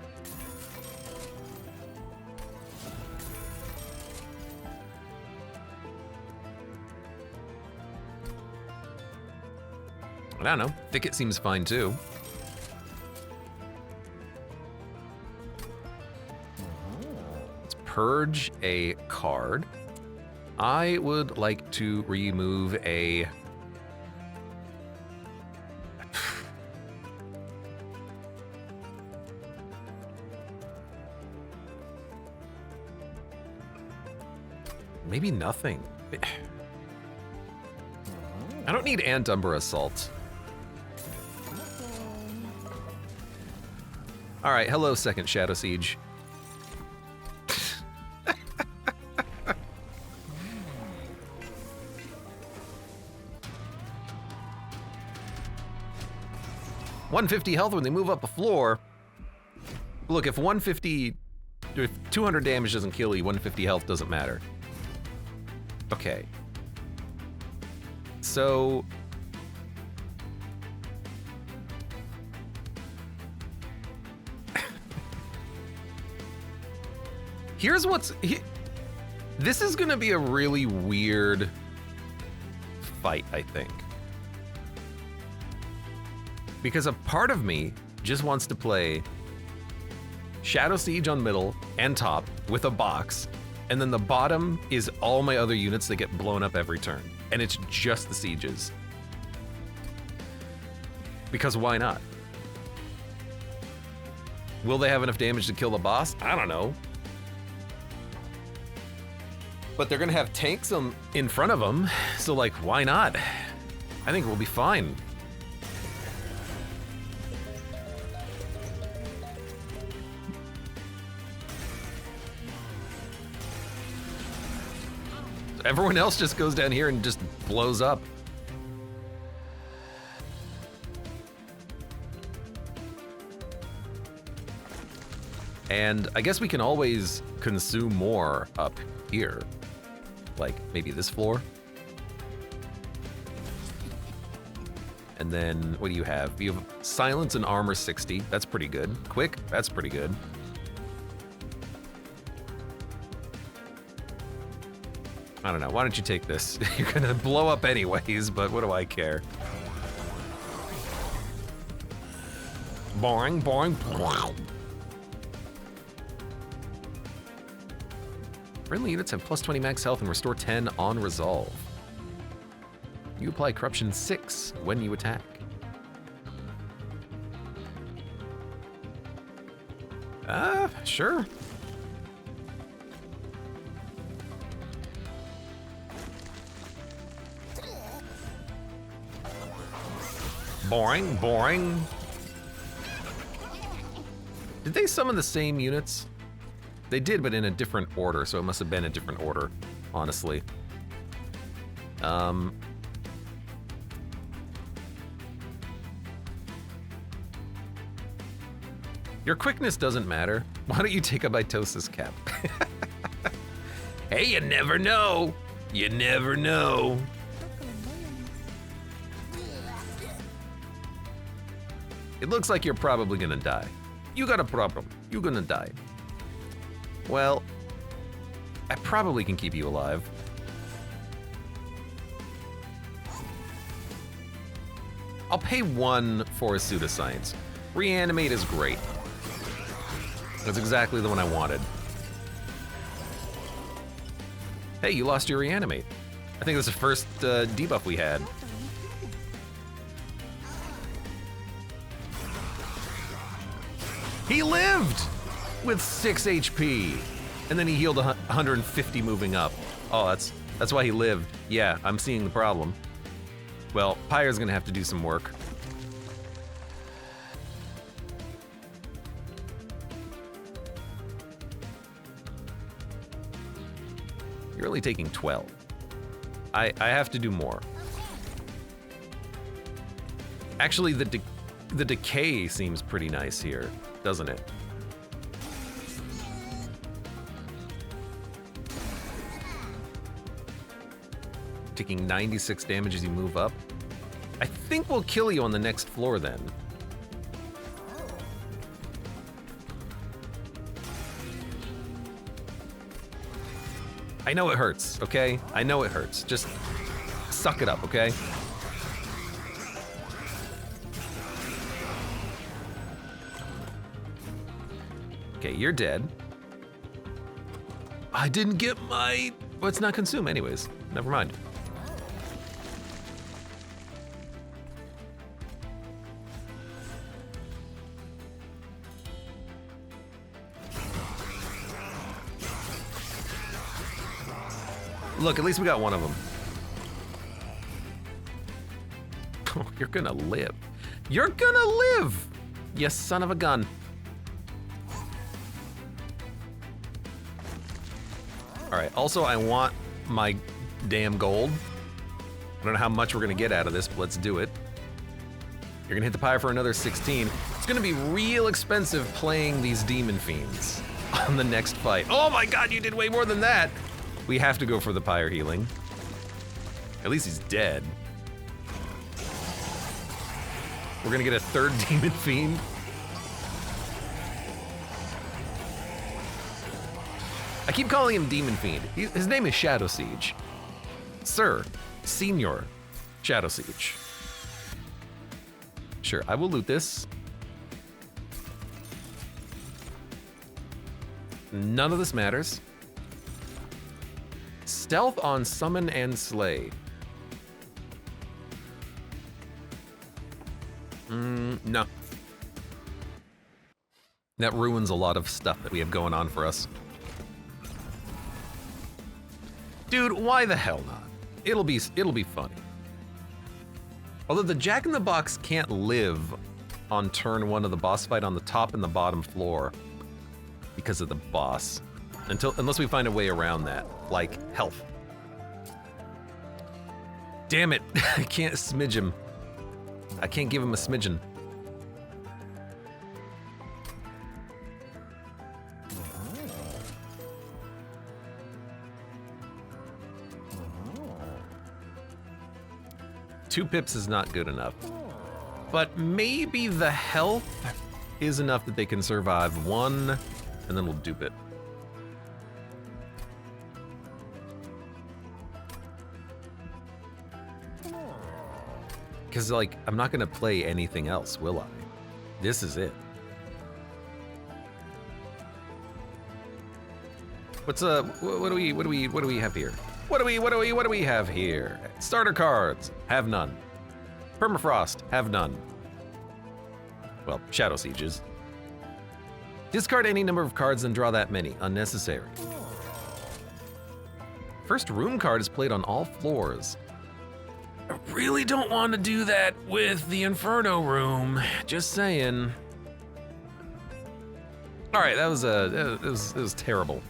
I don't know, Thicket seems fine too. Let's purge a card. I would like to remove a... Maybe nothing. I don't need Antumber Assault. All right, hello, second Shadow Siege. $150 health when they move up a floor. Look, if 200 damage doesn't kill you, 150 health doesn't matter. Okay. So... here's what's... this is gonna be a really weird fight, I think. Because a part of me just wants to play Shadow Siege on middle and top with a box, and then the bottom is all my other units that get blown up every turn. And it's just the sieges. Because why not? Will they have enough damage to kill the boss? I don't know. But they're gonna have tanks in front of them, so like, why not? I think we'll be fine. Everyone else just goes down here and just blows up. And I guess we can always consume more up here. Like maybe this floor. And then what do you have? You have silence and armor 60. That's pretty good. Quick, that's pretty good. I don't know, why don't you take this? You're gonna blow up anyways, but what do I care? Boring, boring. Friendly units have plus 20 max health and restore 10 on resolve. You apply corruption 6 when you attack. Sure. Boring, boring. Did they summon the same units? They did, but in a different order, so it must have been a different order, honestly. Your quickness doesn't matter. Why don't you take a mitosis cap? Hey, you never know. You never know. It looks like you're probably gonna die. You got a problem. You're gonna die. Well, I probably can keep you alive. I'll pay 1 for a pseudoscience. Reanimate is great. That's exactly the one I wanted. Hey, you lost your reanimate. I think that's the first debuff we had. He lived with 6 HP, and then he healed 150 moving up. Oh, that's why he lived. Yeah, I'm seeing the problem. Well, Pyre's gonna have to do some work. You're only taking 12. I have to do more. Actually, the decay seems pretty nice here, doesn't it? Taking 96 damage as you move up. I think we'll kill you on the next floor then. I know it hurts, okay? I know it hurts. Just suck it up, okay? Okay, you're dead. I didn't get my... Well, it's not consume anyways. Never mind. Look, at least we got one of them. Oh, you're gonna live. You're gonna live! You son of a gun. All right, also I want my damn gold. I don't know how much we're gonna get out of this, but let's do it. You're gonna hit the Pyre for another 16. It's gonna be real expensive playing these demon fiends on the next fight. Oh my god, you did way more than that. We have to go for the Pyre healing. At least he's dead. We're gonna get a third demon fiend. I keep calling him Demon Fiend. His name is Shadow Siege. Sir, Senior Shadow Siege. Sure, I will loot this. None of this matters. Stealth on Summon and Slay. No. That ruins a lot of stuff that we have going on for us. Dude, why the hell not? It'll be funny. Although the Jack-in-the-Box can't live on turn 1 of the boss fight on the top and the bottom floor because of the boss. Unless we find a way around that, like health. Damn it, I can't smidge him. I can't give him a smidgen. Two pips is not good enough. But maybe the health is enough that they can survive one, and then we'll dupe it. Because, like, I'm not gonna play anything else, will I? This is it. What's what do we have here? What do we have here? Starter cards, have none. Permafrost, have none. Well, Shadow Sieges. Discard any number of cards and draw that many. Unnecessary. First room card is played on all floors. I really don't want to do that with the Inferno room. Just saying. All right, that was it was terrible.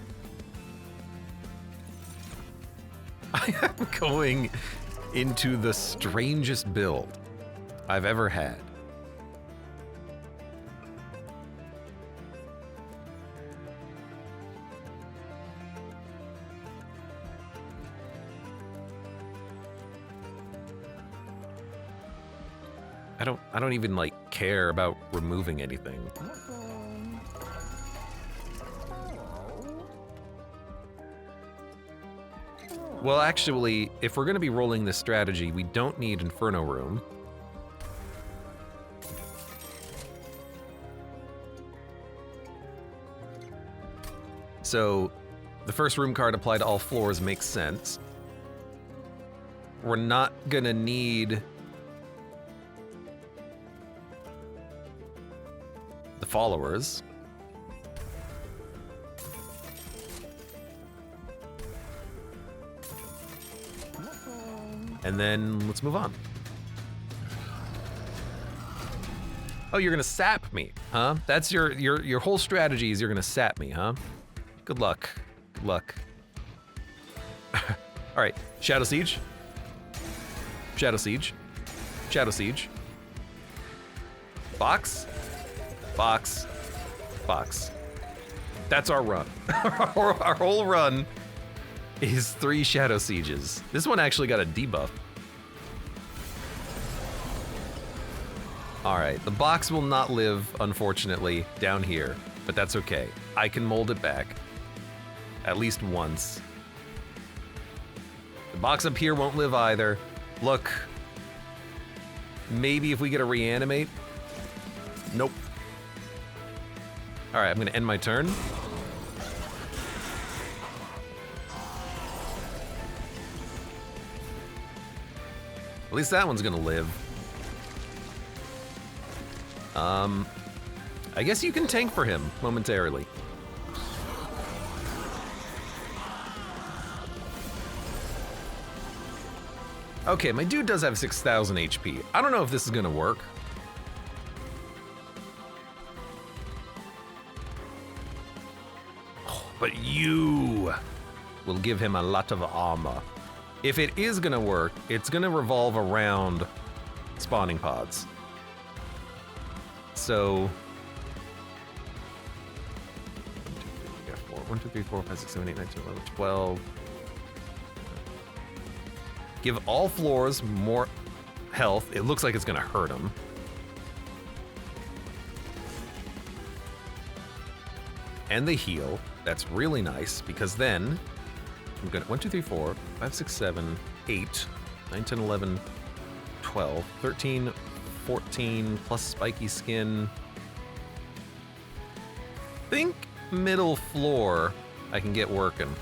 I am going into the strangest build I've ever had. I don't even like care about removing anything. Well, actually, if we're gonna be rolling this strategy, we don't need Inferno Room. So, the first room card applied to all floors makes sense. We're not gonna need the followers. And then let's move on. Oh, you're gonna sap me, huh? That's your whole strategy is you're gonna sap me, huh? Good luck. Good luck. All right, Shadow Siege. Shadow Siege. Shadow Siege. Box. Box. Box. That's our run. Our whole run is 3 Shadow Sieges. This one actually got a debuff. All right, the box will not live, unfortunately, down here, but that's okay. I can mold it back at least once. The box up here won't live either. Look, maybe if we get a reanimate. Nope. All right, I'm gonna end my turn. At least that one's gonna live. I guess you can tank for him momentarily. Okay, my dude does have 6,000 HP. I don't know if this is gonna work. But you will give him a lot of armor. If it is gonna work, it's gonna revolve around spawning pods. So 1, 2, 3, 4, 5, 6, 7, 8, 9, 10, 11, 12. Give all floors more health. It looks like it's gonna hurt them. And they heal. That's really nice because then I'm gonna 1, 2, 3, 4, 5, 6, 7, 8, 9, 10, 11, 12, 13, 14 plus spiky skin. Think middle floor I can get working.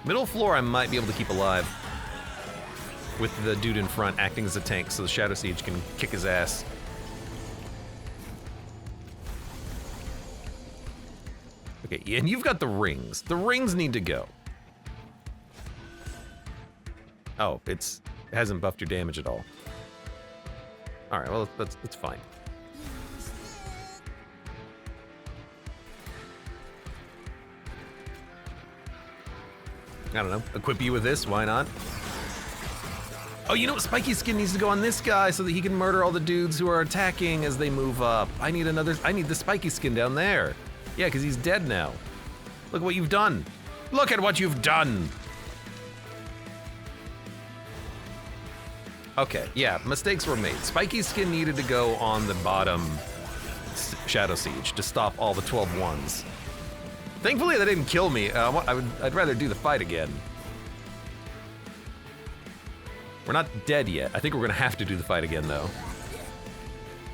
Middle floor I might be able to keep alive with the dude in front acting as a tank so the Shadow Siege can kick his ass. Okay, and you've got the rings. The rings need to go. Oh, it hasn't buffed your damage at all. All right, well, that's fine. I don't know, equip you with this, why not? Oh, you know what? Spiky skin needs to go on this guy so that he can murder all the dudes who are attacking as they move up. I need the spiky skin down there. Yeah, because he's dead now. Look what you've done. Look at what you've done. Okay, yeah, mistakes were made. Spiky skin needed to go on the bottom Shadow Siege to stop all the 12 ones. Thankfully, that didn't kill me. I'd rather do the fight again. We're not dead yet. I think we're gonna have to do the fight again, though.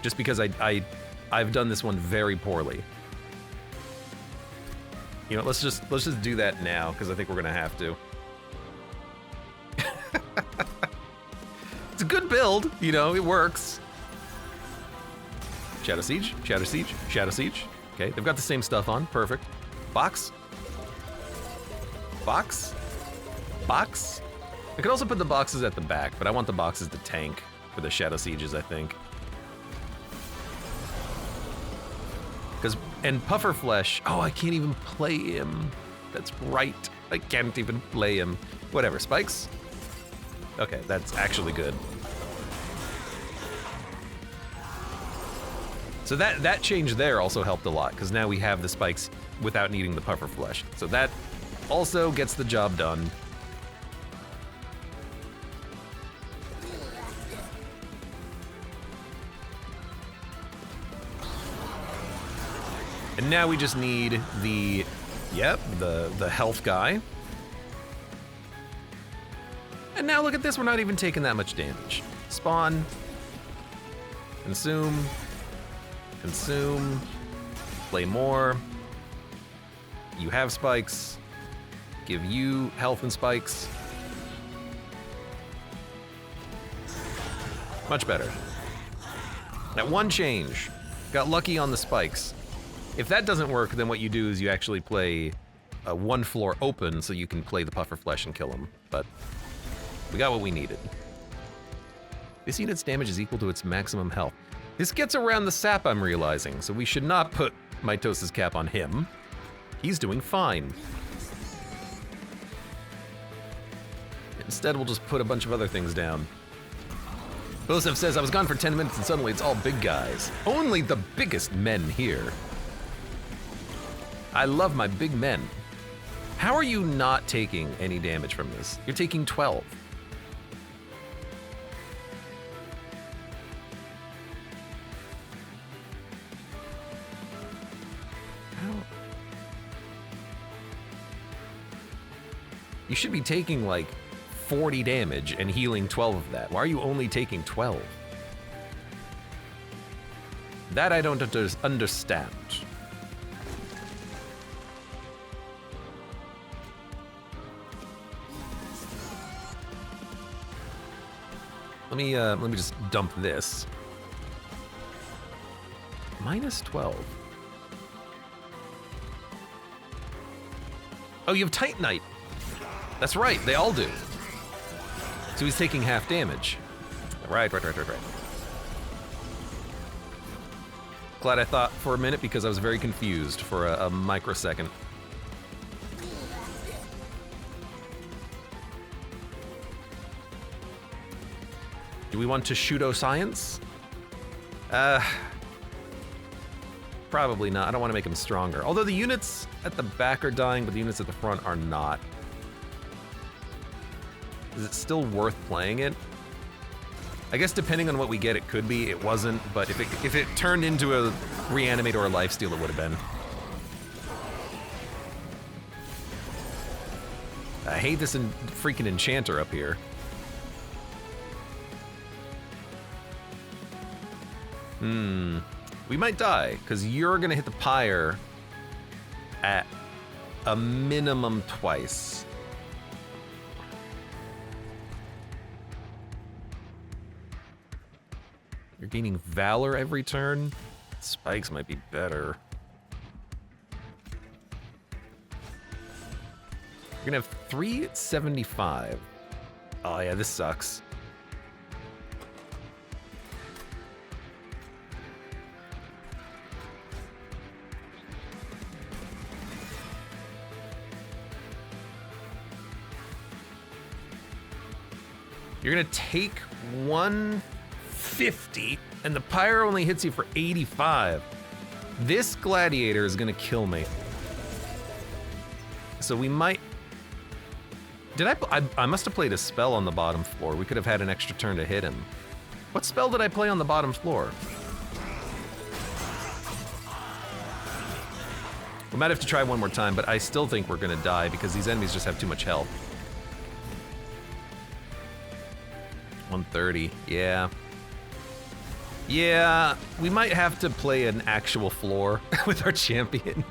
Just because I've done this one very poorly. You know, let's just do that now because I think we're gonna have to. It's a good build, you know, it works. Shadow Siege, Shadow Siege, Shadow Siege. Okay, they've got the same stuff on, perfect. Box. Box. Box. I could also put the boxes at the back, but I want the boxes to tank for the Shadow Sieges, I think. And Puffer Flesh, oh, I can't even play him. That's right, I can't even play him. Whatever, spikes? Okay, that's actually good. So that change there also helped a lot, because now we have the spikes without needing the Puffer Flesh. So that also gets the job done. And now we just need the health guy. And now look at this, we're not even taking that much damage. Spawn. Consume. Consume. Play more. You have spikes. Give you health and spikes. Much better. That one change. Got lucky on the spikes. If that doesn't work, then what you do is you actually play one floor open so you can play the Puffer Flesh and kill him. But we got what we needed. This unit's damage is equal to its maximum health. This gets around the sap, I'm realizing, so we should not put Mitos's cap on him. He's doing fine. Instead, we'll just put a bunch of other things down. Bosef says, I was gone for 10 minutes and suddenly it's all big guys. Only the biggest men here. I love my big men. How are you not taking any damage from this? You're taking 12. How? You should be taking like 40 damage and healing 12 of that. Why are you only taking 12? That I don't understand. Let me just dump this. Minus 12. Oh, you have Titanite. That's right, they all do. So he's taking half damage. Right. Glad I thought for a minute because I was very confused for a microsecond. Do we want to pseudoscience? Probably not. I don't want to make him stronger. Although the units at the back are dying, but the units at the front are not. Is it still worth playing it? I guess depending on what we get, it could be. It wasn't, but if it turned into a reanimate or a lifesteal, it would have been. I hate this freaking enchanter up here. We might die, because you're gonna hit the Pyre at a minimum twice. You're gaining Valor every turn? Spikes might be better. You're gonna have 375. Oh yeah, this sucks. You're gonna take 150, and the Pyre only hits you for 85. This Gladiator is gonna kill me. So we might... I must have played a spell on the bottom floor. We could have had an extra turn to hit him. What spell did I play on the bottom floor? We might have to try one more time, but I still think we're gonna die because these enemies just have too much health. 130, yeah. Yeah, we might have to play an actual floor with our champion.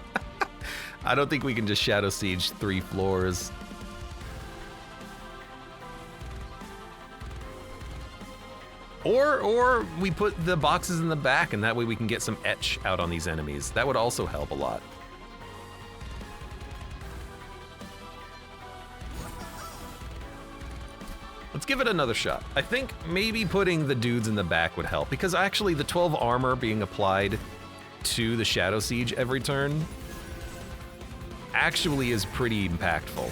I don't think we can just Shadow Siege 3 floors. Or we put the boxes in the back and that way we can get some etch out on these enemies. That would also help a lot. Let's give it another shot. I think maybe putting the dudes in the back would help because actually the 12 armor being applied to the Shadow Siege every turn actually is pretty impactful.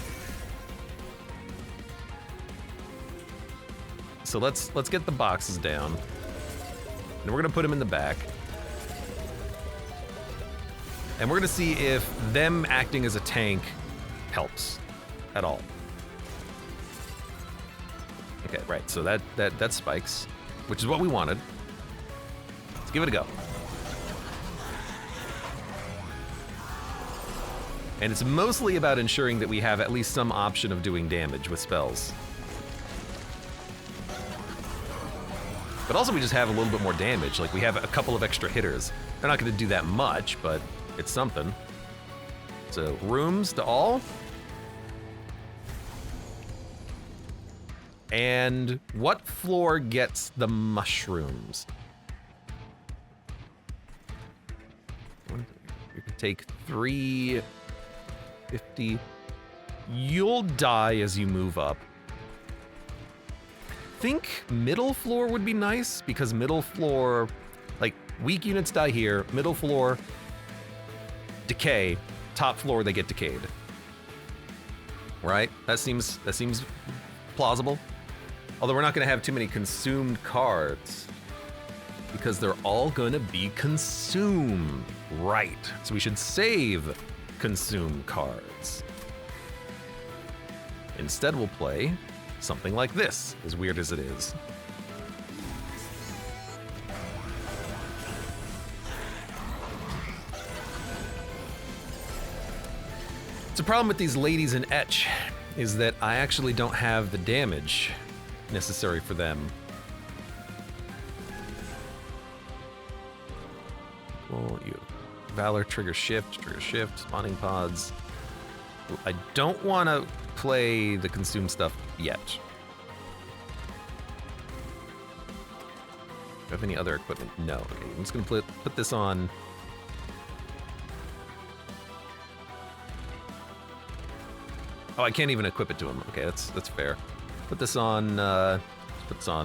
So let's get the boxes down. And we're gonna put them in the back. And we're gonna see if them acting as a tank helps at all. Okay, right, so that spikes, which is what we wanted. Let's give it a go. And it's mostly about ensuring that we have at least some option of doing damage with spells. But also we just have a little bit more damage, like we have a couple of extra hitters. They're not gonna do that much, but it's something. So rooms to all. And what floor gets the mushrooms? You can take 350. You'll die as you move up. I think middle floor would be nice because middle floor, like weak units die here, middle floor, decay, top floor they get decayed. Right? That seems plausible. Although we're not gonna have too many consumed cards because they're all gonna be consumed, right? So we should save consumed cards. Instead we'll play something like this, as weird as it is. It's a problem with these ladies in Etch is that I actually don't have the damage necessary for them. Well, you Valor, trigger shift, spawning pods. I don't want to play the consume stuff yet. Do I have any other equipment? No. Okay, I'm just gonna put this on. Oh, I can't even equip it to him. Okay, that's fair. Put this on,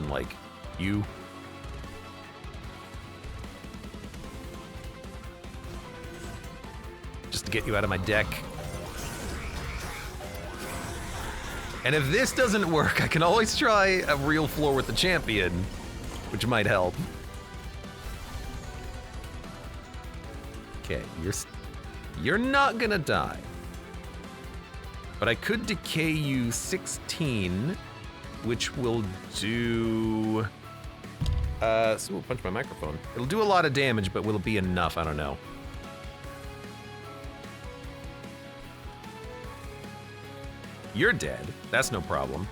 like, you. just to get you out of my deck. And if this doesn't work, I can always try a real floor with the champion, which might help. Okay, you're not gonna die. But I could decay you 16, which will do... ooh, punch my microphone. It'll do a lot of damage, but will it be enough? I don't know. You're dead. That's no problem.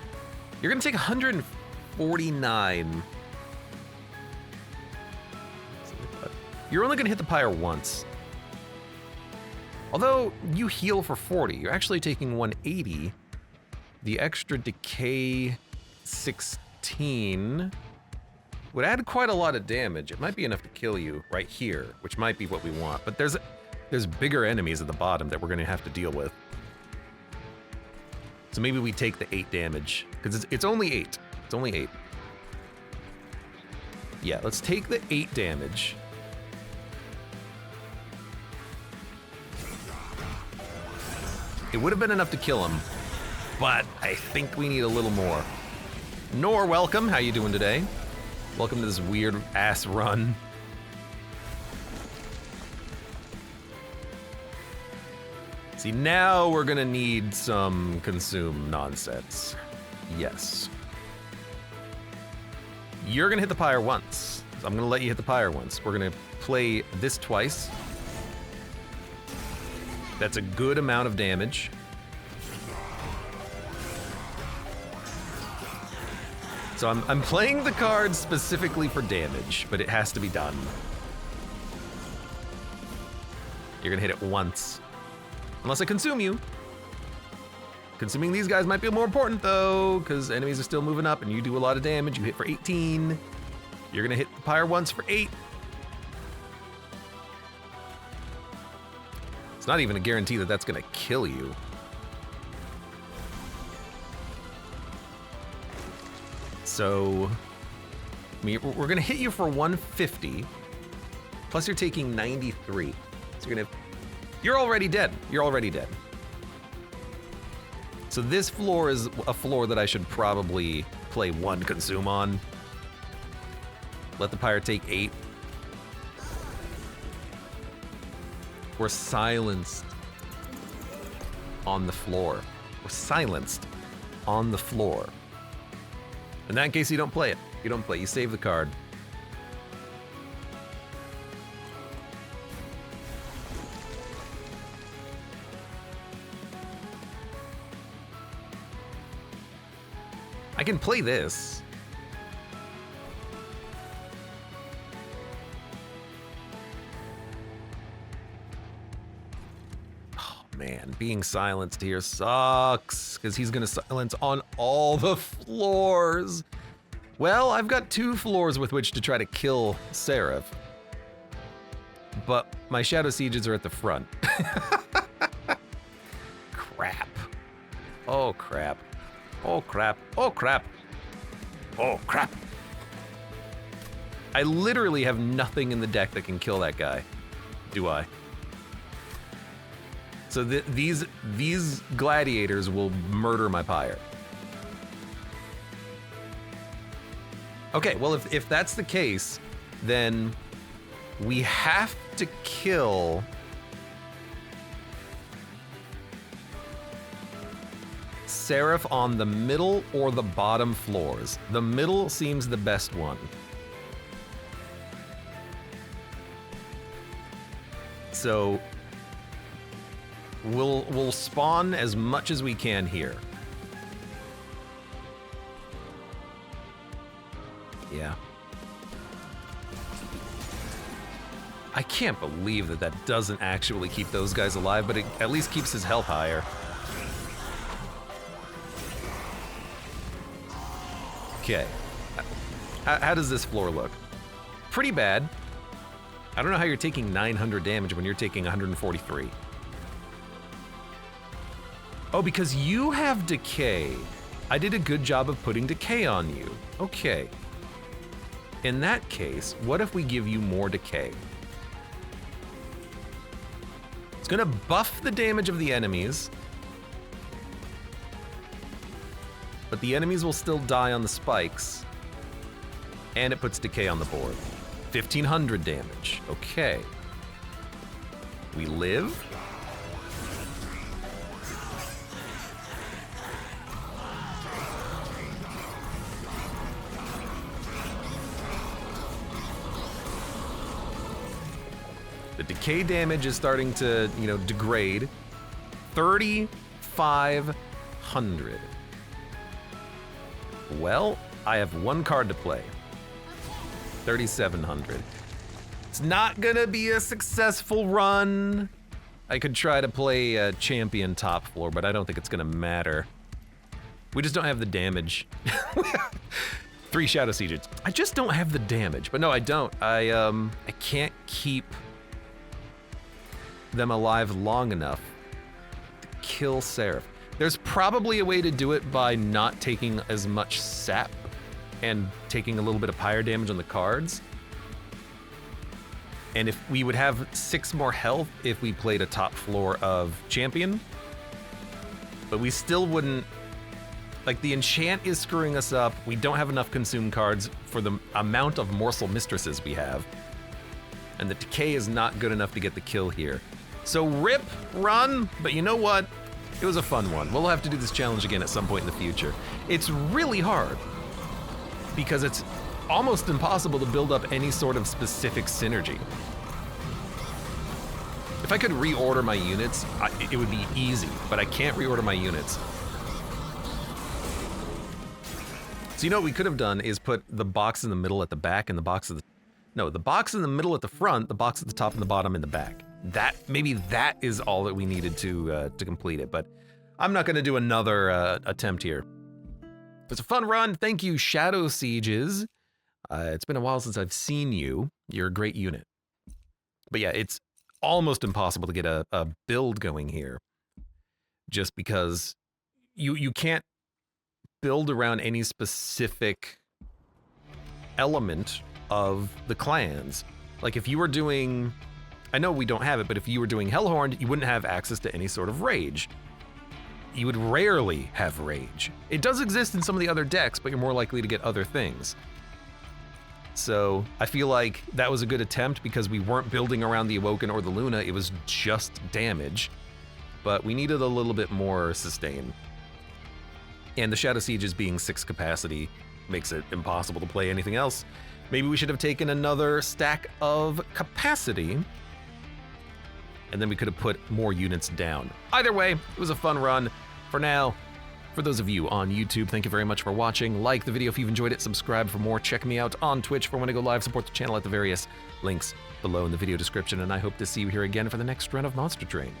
You're gonna take 149. You're only gonna hit the pyre once. Although you heal for 40, you're actually taking 180. The extra decay 16 would add quite a lot of damage. It might be enough to kill you right here, which might be what we want. But there's bigger enemies at the bottom that we're gonna have to deal with. So maybe we take the 8 damage, because it's only 8. It's only 8. Yeah, let's take the 8 damage. It would have been enough to kill him, but I think we need a little more. Nor, welcome. How you doing today? Welcome to this weird ass run. See, now we're gonna need some consume nonsense. Yes. You're gonna hit the pyre once. So I'm gonna let you hit the pyre once. We're gonna play this twice. That's a good amount of damage. So I'm playing the card specifically for damage, but it has to be done. You're gonna hit it once. Unless I consume you. Consuming these guys might be more important though, because enemies are still moving up and you do a lot of damage. You hit for 18. You're gonna hit the pyre once for 8. It's not even a guarantee that that's gonna kill you. So, I mean, we're gonna hit you for 150, plus you're taking 93. So you're already dead. You're already dead. So this floor is a floor that I should probably play 1 consume on. Let the pyre take 8. We're silenced on the floor. We're silenced on the floor. In that case, you don't play it. You don't play. You save the card. I can play this. Oh man, being silenced here sucks, because he's gonna silence on all the floors. Well, I've got 2 floors with which to try to kill Seraph. But my Shadow Sieges are at the front. Crap. Oh crap. Oh crap, oh crap, oh crap. I literally have nothing in the deck that can kill that guy, do I? So these gladiators will murder my pyre. Okay, well if that's the case, then we have to kill Seraph on the middle or the bottom floors. The middle seems the best one. So we'll spawn as much as we can here. Yeah. I can't believe that doesn't actually keep those guys alive, but it at least keeps his health higher. Okay, how does this floor look? Pretty bad. I don't know how you're taking 900 damage when you're taking 143. Oh, because you have decay. I did a good job of putting decay on you. Okay. In that case, what if we give you more decay? It's gonna buff the damage of the enemies, but the enemies will still die on the spikes, and it puts decay on the board. 1,500 damage. Okay. We live. The decay damage is starting to, degrade. 3,500. Well, I have one card to play. 3,700. It's not gonna be a successful run. I could try to play a champion top floor, but I don't think it's gonna matter. We just don't have the damage. 3 Shadow Sieges. I just don't have the damage, but no, I don't. I can't keep them alive long enough to kill Seraph. There's probably a way to do it by not taking as much sap and taking a little bit of pyre damage on the cards. And if we would have 6 more health if we played a top floor of champion, but we still wouldn't, like the enchant is screwing us up. We don't have enough consume cards for the amount of morsel mistresses we have. And the decay is not good enough to get the kill here. So rip, run, but you know what? It was a fun one. We'll have to do this challenge again at some point in the future. It's really hard because it's almost impossible to build up any sort of specific synergy. If I could reorder my units, it would be easy, but I can't reorder my units. So what we could have done is put the box in the middle at the back and the box at the... No, the box in the middle at the front, the box at the top and the bottom in the back. Maybe that is all that we needed to complete it, but I'm not gonna do another attempt here. It's a fun run. Thank you, Shadow Sieges. It's been a while since I've seen you. You're a great unit. But yeah, it's almost impossible to get a build going here just because you can't build around any specific element of the clans. Like if you were doing, I know we don't have it, but if you were doing Hellhorn, you wouldn't have access to any sort of rage. You would rarely have rage. It does exist in some of the other decks, but you're more likely to get other things. So I feel like that was a good attempt because we weren't building around the Awoken or the Luna, it was just damage. But we needed a little bit more sustain. And the Shadow Sieges being 6 capacity makes it impossible to play anything else. Maybe we should have taken another stack of capacity, and then we could have put more units down. Either way, it was a fun run. For now, for those of you on YouTube, thank you very much for watching. Like the video if you've enjoyed it, subscribe for more. Check me out on Twitch for when I go live. Support the channel at the various links below in the video description, and I hope to see you here again for the next run of Monster Train.